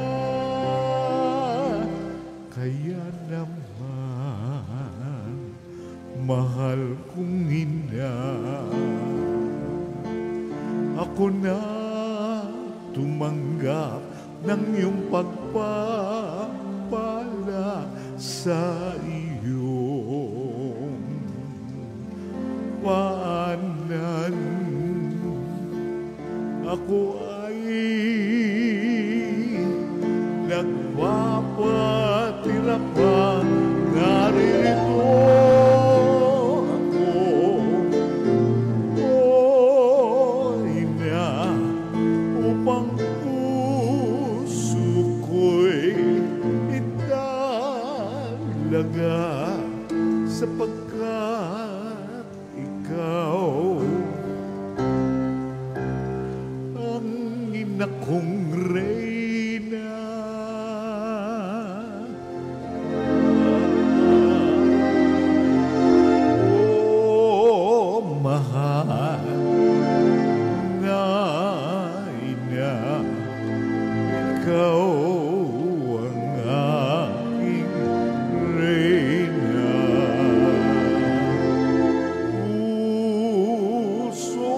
Kaya naman, mahal kong ina, ako na tumanggap ng iyong pagpapala sa iyong paanan. Ako ay nagpapatira pa, naririto ako. Oh, ina, upang puso ko'y italaga, sapagkat ikaw ang ina kong reyna. Oh, mahal na ina, ikaw ang aking reyna. Puso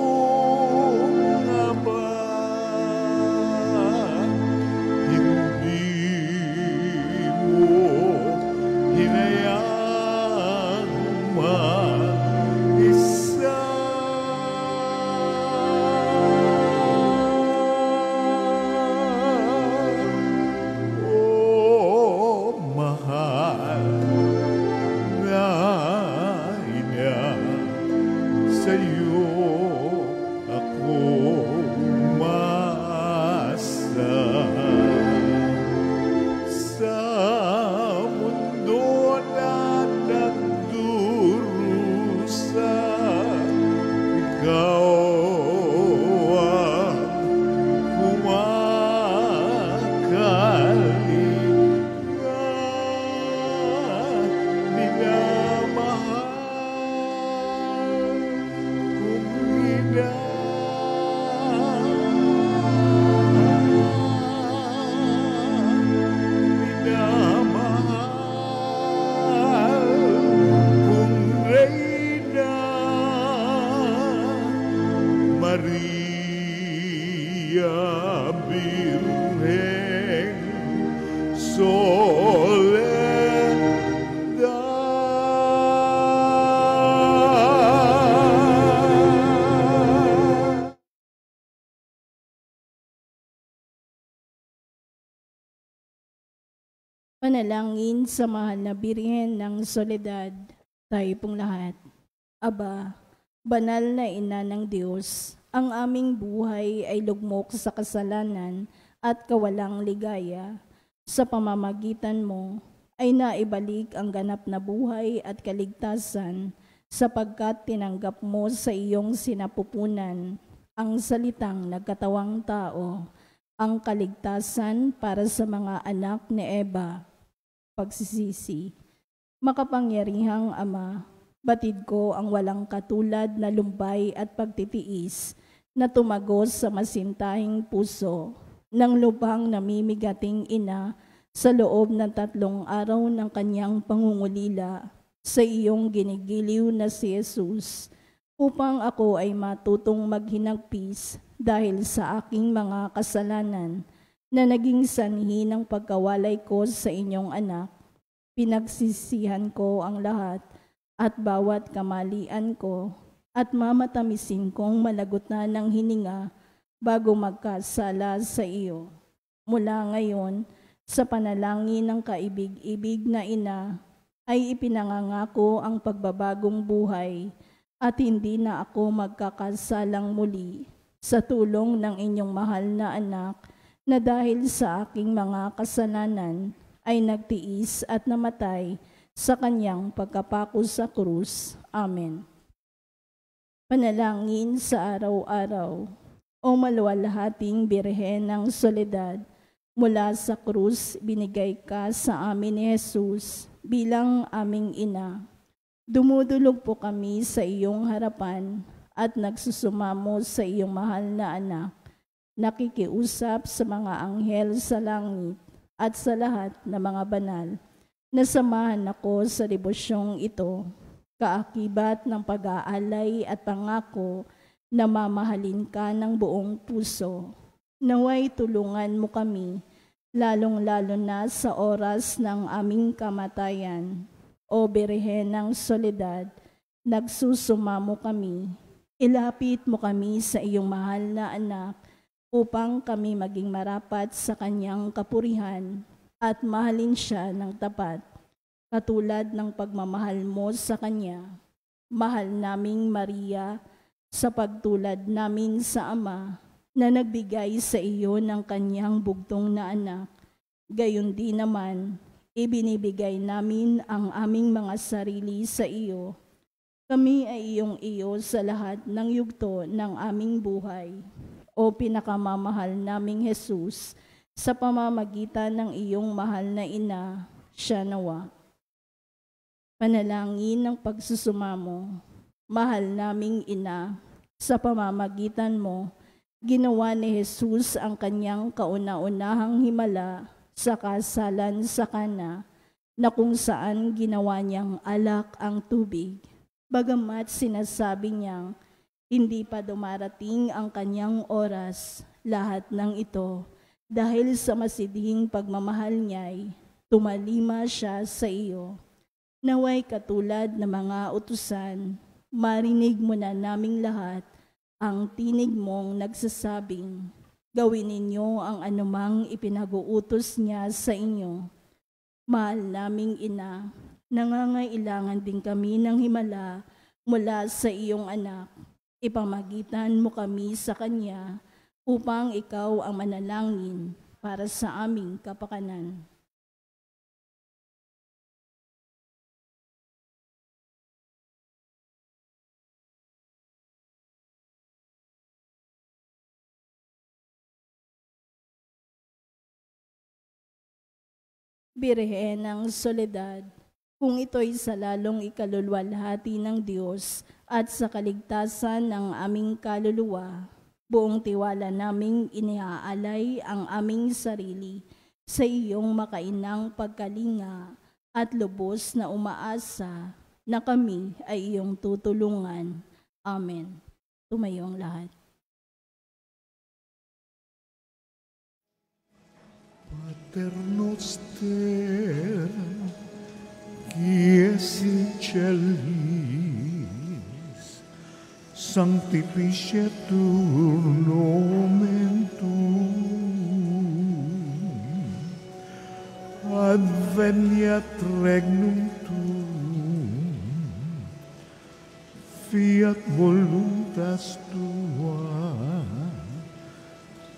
nga ba Maria Virgen Soledad. Panalangin sa mahal na Birhen ng Soledad, tayo pong lahat. Aba, banal na ina ng Diyos, ang aming buhay ay lugmok sa kasalanan at kawalang ligaya. Sa pamamagitan mo ay naibalik ang ganap na buhay at kaligtasan sapagkat tinanggap mo sa iyong sinapupunan ang salitang nagkatawang tao, ang kaligtasan para sa mga anak ni Eva. Pagsisisi. Makapangyarihang Ama, batid ko ang walang katulad na lumbay at pagtitiis na tumagos sa masintahing puso ng lubhang namimigating ina sa loob ng 3 araw ng kanyang pangungulila sa iyong ginigiliw na si Jesus, upang ako ay matutong maghinagpis dahil sa aking mga kasalanan na naging sanhi ng pagkawalay ko sa inyong anak. Pinagsisihan ko ang lahat at bawat kamalian ko at mamatamisin kong malagutan ng hininga bago magkasala sa iyo. Mula ngayon, sa panalangin ng kaibig-ibig na ina, ay ipinangangako ang pagbabagong buhay at hindi na ako magkakasalang muli sa tulong ng inyong mahal na anak na dahil sa aking mga kasalanan ay nagtiis at namatay sa kanyang pagkapako sa krus. Amen. Panalangin sa araw-araw. O maluwalhating Birhen ng Soledad, mula sa krus binigay ka sa amin ni Jesus bilang aming ina. Dumudulog po kami sa iyong harapan at nagsusumamo sa iyong mahal na anak. Nakikiusap sa mga anghel sa langit at sa lahat ng mga banal na samahan ako sa devosyong ito, kaakibat ng pag-aalay at pangako na mamahalin ka ng buong puso. Naway tulungan mo kami, lalong-lalo na sa oras ng aming kamatayan. O Birhen ng Soledad, nagsusumamo kami, ilapit mo kami sa iyong mahal na anak, upang kami maging marapat sa kanyang kapurihan at mahalin siya ng tapat, katulad ng pagmamahal mo sa kanya. Mahal naming Maria, sa pagtulad namin sa Ama na nagbigay sa iyo ng kanyang bugtong na anak, gayon din naman, ibinibigay namin ang aming mga sarili sa iyo. Kami ay iyong iyo sa lahat ng yugto ng aming buhay. O pinakamamahal naming Jesus, sa pamamagitan ng iyong mahal na ina, siya nawa. Panalangin ng pagsusumamo. Mahal naming ina, sa pamamagitan mo, ginawa ni Jesus ang kanyang kauna-unahang himala sa kasalan sa Kana, na kung saan ginawa niyang alak ang tubig. Bagamat sinasabi niyang, hindi pa dumarating ang kanyang oras, lahat ng ito, dahil sa masidhing pagmamahal niya'y tumalima siya sa iyo. Naway katulad ng mga utusan, marinig mo na naming lahat ang tinig mong nagsasabing, gawin ninyo ang anumang ipinag-uutos niya sa inyo. Mahal naming ina, nangangailangan din kami ng himala mula sa iyong anak. Ipamagitan mo kami sa Kanya upang ikaw ang manalangin para sa aming kapakanan. Birhen ng Soledad, kung ito'y sa lalong ikaluluwalhati ng Diyos at sa kaligtasan ng aming kaluluwa, buong tiwala naming iniaalay ang aming sarili sa iyong makainang pagkalinga at lubos na umaasa na kami ay iyong tutulungan. Amen. Tumayo ang lahat. Paternoster, qui es in celis, sanctificetur nomen tuum, adveniat regnum tuum, fiat voluntas tua,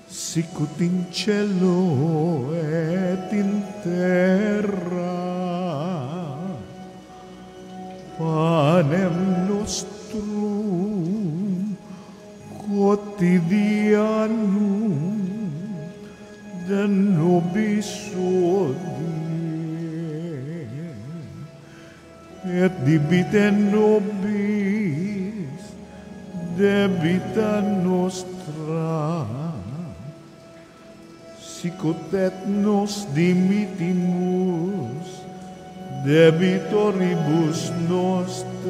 sicut in cielo et in terra. Panem nostrum quotidianum da nobis hodie, et debite nobis debita nostra, sicut et nos dimittimus debitoribus nostris,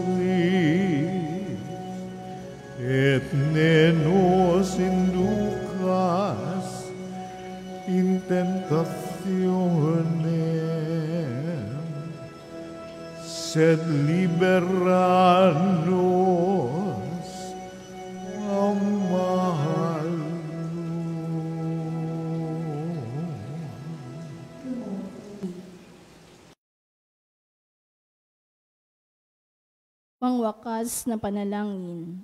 et ne nos inducas in tentationem, sed libera nos a malo. Pangwakas na panalangin,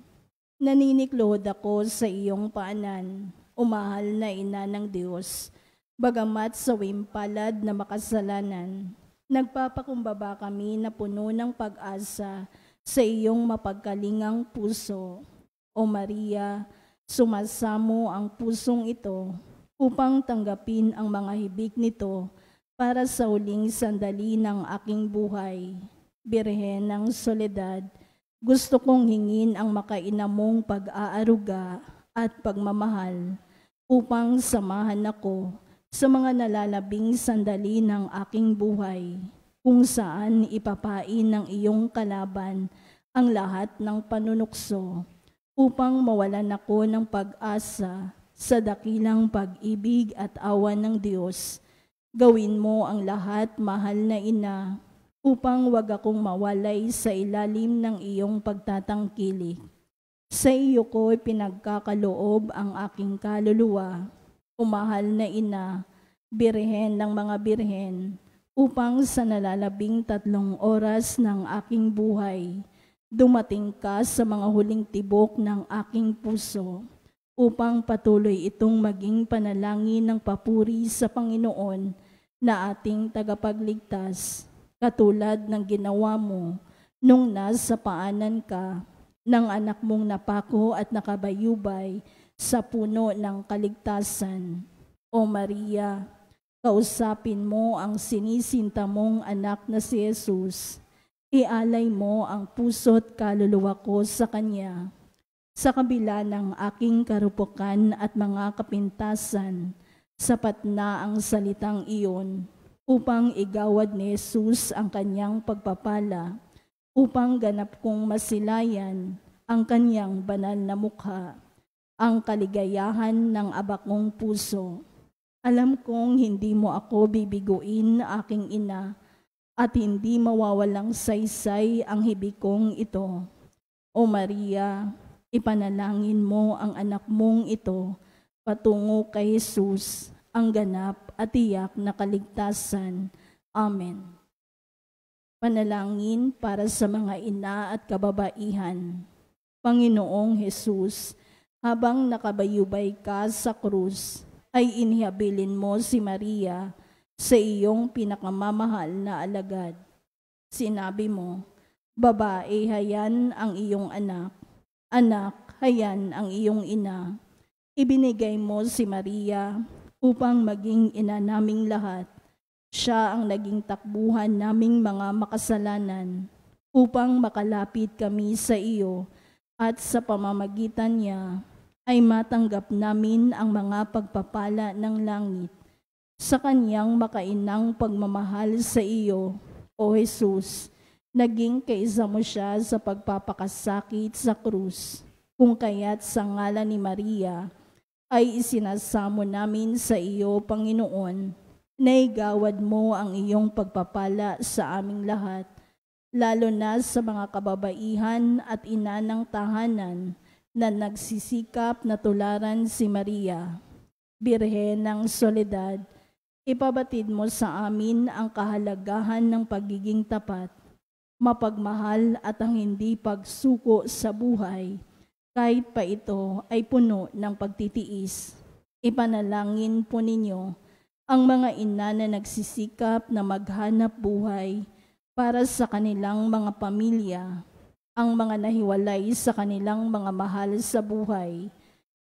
naniniklod ako sa iyong paanan, umahal na ina ng Diyos, bagamat sa wimpalad na makasalanan, nagpapakumbaba kami na puno ng pag-asa sa iyong mapagkalingang puso. O Maria, sumasamo ang pusong ito upang tanggapin ang mga hibik nito para sa huling sandali ng aking buhay. Birhen ng Soledad, gusto kong hingin ang makaina mong pag-aaruga at pagmamahal upang samahan ako sa mga nalalabing sandali ng aking buhay, kung saan ipapain ng iyong kalaban ang lahat ng panunukso upang mawalan ako ng pag-asa sa dakilang pag-ibig at awa ng Diyos. Gawin mo ang lahat, mahal na ina, upang wag akong mawalay sa ilalim ng iyong pagtatangkilik. Sa iyo ko pinagkakaloob ang aking kaluluwa, umahal na ina, birhen ng mga birhen, upang sa nalalabing 3 oras ng aking buhay, dumating ka sa mga huling tibok ng aking puso, upang patuloy itong maging panalangin ng papuri sa Panginoon na ating tagapagligtas, katulad ng ginawa mo nung nasa paanan ka ng anak mong napako at nakabayubay sa puno ng kaligtasan. O Maria, kausapin mo ang sinisinta mong anak na si Jesus. Ialay mo ang puso't kaluluwa ko sa Kanya. Sa kabila ng aking karupukan at mga kapintasan, sapat na ang salitang iyon upang igawad ni Jesus ang Kanyang pagpapala, upang ganap kong masilayan ang Kanyang banal na mukha, ang kaligayahan ng abakong puso. Alam kong hindi mo ako bibiguin, aking ina, at hindi mawawalang saysay ang hibik kong ito. O Maria, ipanalangin mo ang anak mong ito patungo kay Jesus, ang ganap at tiyak na kaligtasan. Amen. Panalangin para sa mga ina at kababaihan. Panginoong Jesus, habang nakabayubay ka sa krus, ay inihabilin mo si Maria sa iyong pinakamamahal na alagad. Sinabi mo, babae, hayan ang iyong anak. Anak, hayan ang iyong ina. Ibinigay mo si Maria upang maging ina naming lahat. Siya ang naging takbuhan naming mga makasalanan upang makalapit kami sa iyo at sa pamamagitan niya ay matanggap namin ang mga pagpapala ng langit. Sa kanyang makainang pagmamahal sa iyo, O Jesus, naging kaisa mo siya sa pagpapakasakit sa krus, kung kaya't sa ngalan ni Maria ay isinasamo namin sa iyo, Panginoon, naigawad mo ang iyong pagpapala sa aming lahat, lalo na sa mga kababaihan at ina ng tahanan na nagsisikap na tularan si Maria, Birhen ng Soledad. Ipabatid mo sa amin ang kahalagahan ng pagiging tapat, mapagmahal at ang hindi pagsuko sa buhay, kahit pa ito ay puno ng pagtitiis. Ipanalangin po ninyo ang mga ina na nagsisikap na maghanap buhay para sa kanilang mga pamilya, ang mga nahiwalay sa kanilang mga mahal sa buhay,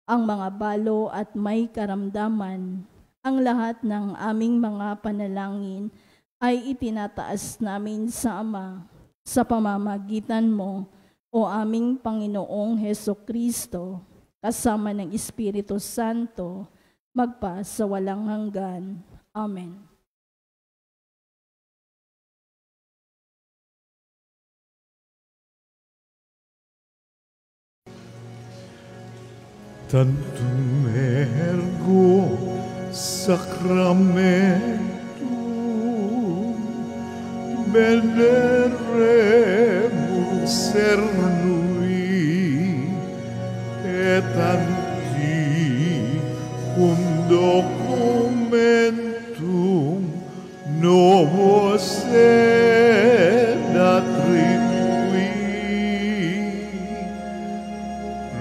ang mga balo at may karamdaman. Ang lahat ng aming mga panalangin ay itinataas namin sa Ama sa pamamagitan mo, o aming Panginoong Hesukristo, kasama ng Espiritu Santo, magpa sa walang hanggan. Amen. Tantum ergo sacramentum veneremus cernui et antiquum documentum novos sed attribui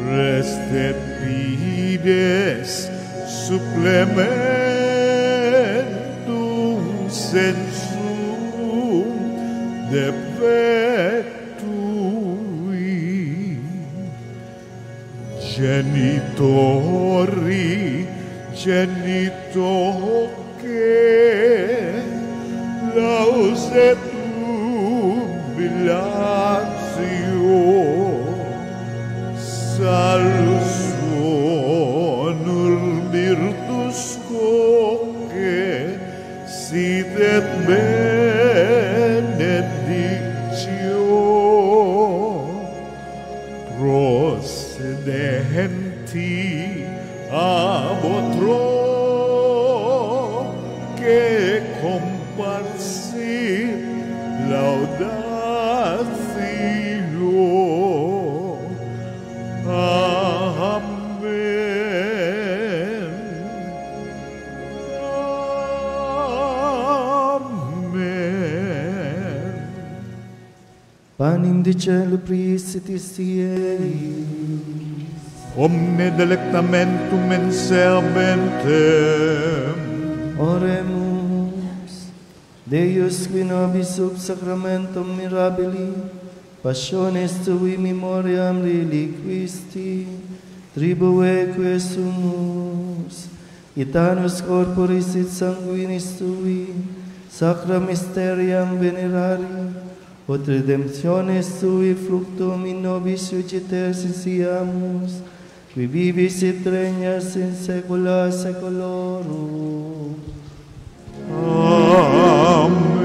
restet fides supplementum sensum defectui genitori genitoque lausetum bilatio salus honor virtus quoque sit et benedictio procedenti ab otro que comparsit laudatio. Amen. Amen. Panim de cielo prisitis tiei, Omne delectamentum in serbentem. oremus. Deus qui nobis sub sacramentum mirabili, passiones tui memoriam reliquisti, tribueque sumus, itanus corporis et sanguinis tui, sacra mysteriam venerari, ut redemptiones tui fructum in nobis susciter sisiamus, qui vivis et regnas in saecula saeculorum. Amen.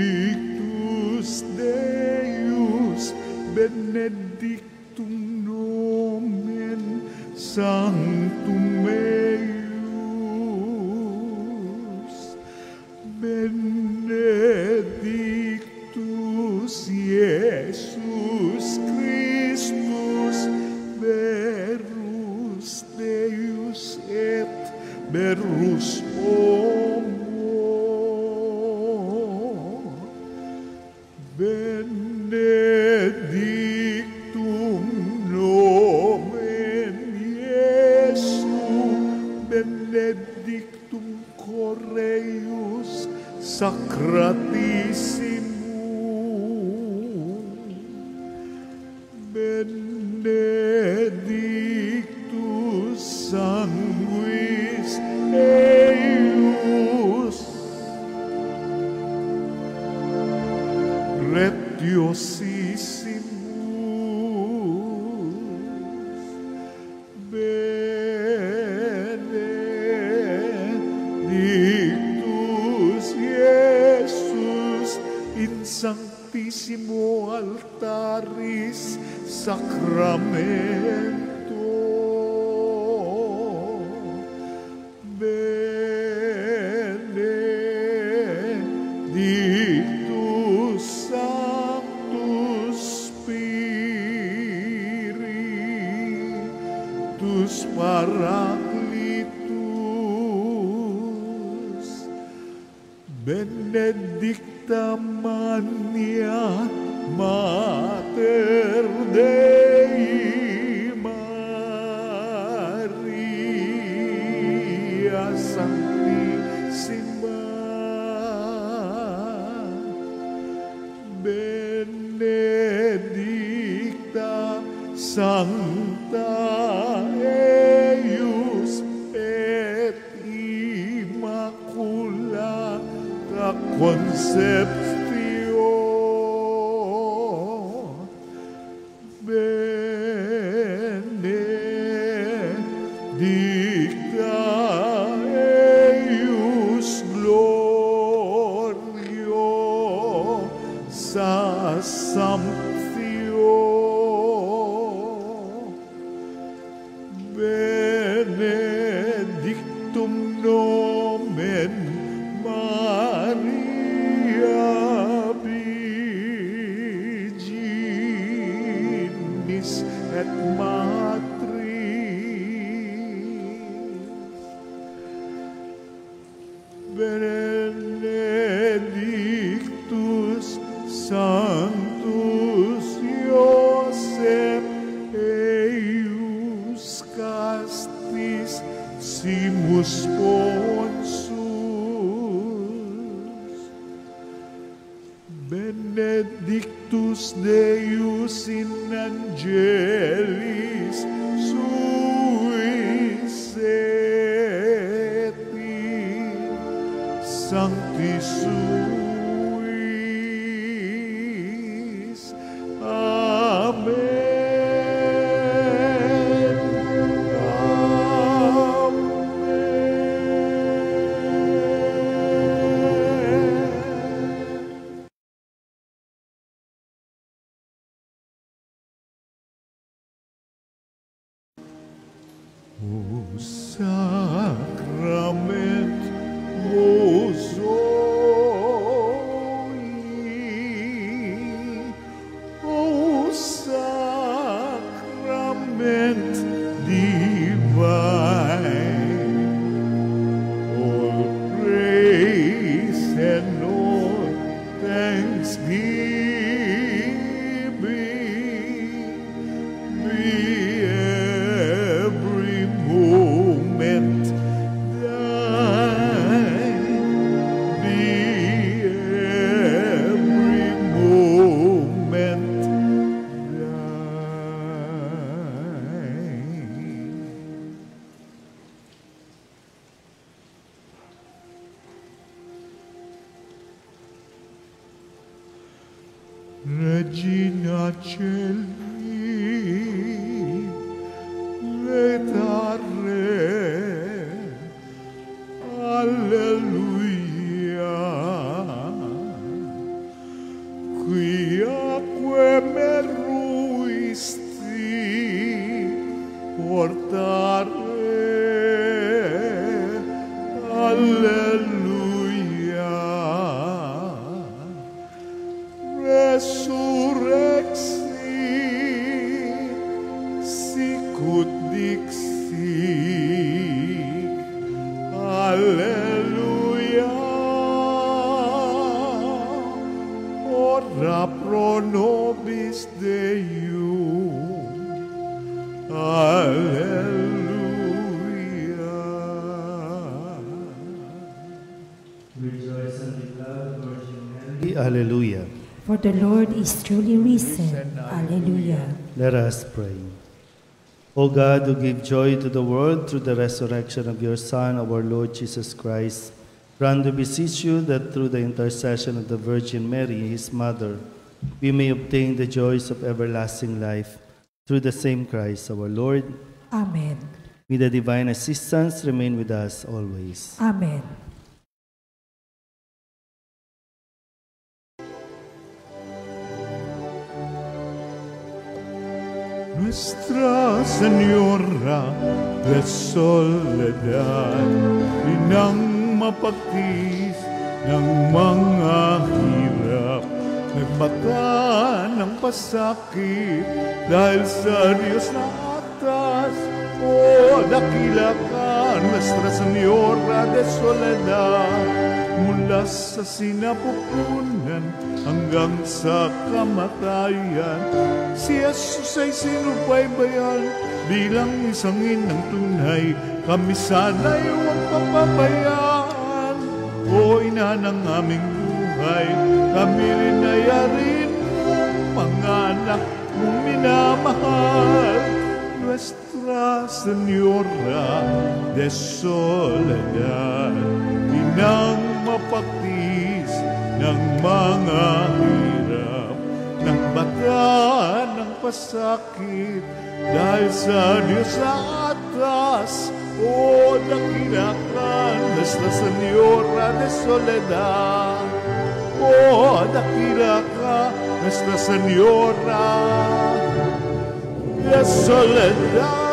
Benedictus Deus, benedictum nomen sanctum eius, berus homo, benedictum nomen Iesu, benedictum Coreus Sacratissimum, benedictus sanguis eius, retiosissimus, benedictus Iesus in sanctissimo altaris sacramento, benedictus sanctus spiritus paraclitus, benedicta mania Mater Dei Maria Sanctissima, benedicta Sancta eius et Immaculata Conceptio, benedicta eius gloriosa Sanctio, benedictum nomen Maria Virginis et Matris, benedictus Sanctus Iosef eius castis simus sponsus, benedictus Deus in angelis suis et in sanctis suis. Amen. O sacrament mosoi, O sacrament divine, all praise and all thanksgiving be every moment thine, be every moment thine. Regina Celi, letare, alleluia, quiaque meruisti portare, alleluia, resurrexi, sicut dixit, glory. Alleluia. For the Lord is truly risen. Alleluia. Let us pray. O God, who give joy to the world through the resurrection of your Son, our Lord Jesus Christ, grant, we beseech you, that through the intercession of the Virgin Mary, his mother, we may obtain the joys of everlasting life through the same Christ our Lord. Amen. May the divine assistance remain with us always. Amen. Nuestra Señora de Soledad, inang mapagtis ng mga hirap, nagmata ng pasakit dahil sa Diyos na atas. O dakila ka, Nuestra Señora de Soledad, mula sa sinapupunan hanggang sa kamatayan. Si Jesus ay sinubaybayan bilang isang inang tunay, kami sana'y huwag papabayaan. O ina ng aming buhay, kami rin ay arin mga anak mong minamahal. Nuestra Señora de Soledad, inang mapagtis ng mga hirap, ng bata ng pasakit, dahil sa Diyos sa atas. O dakila ka, Nuestra Señora de Soledad. O dakila ka, Nuestra Señora de Soledad.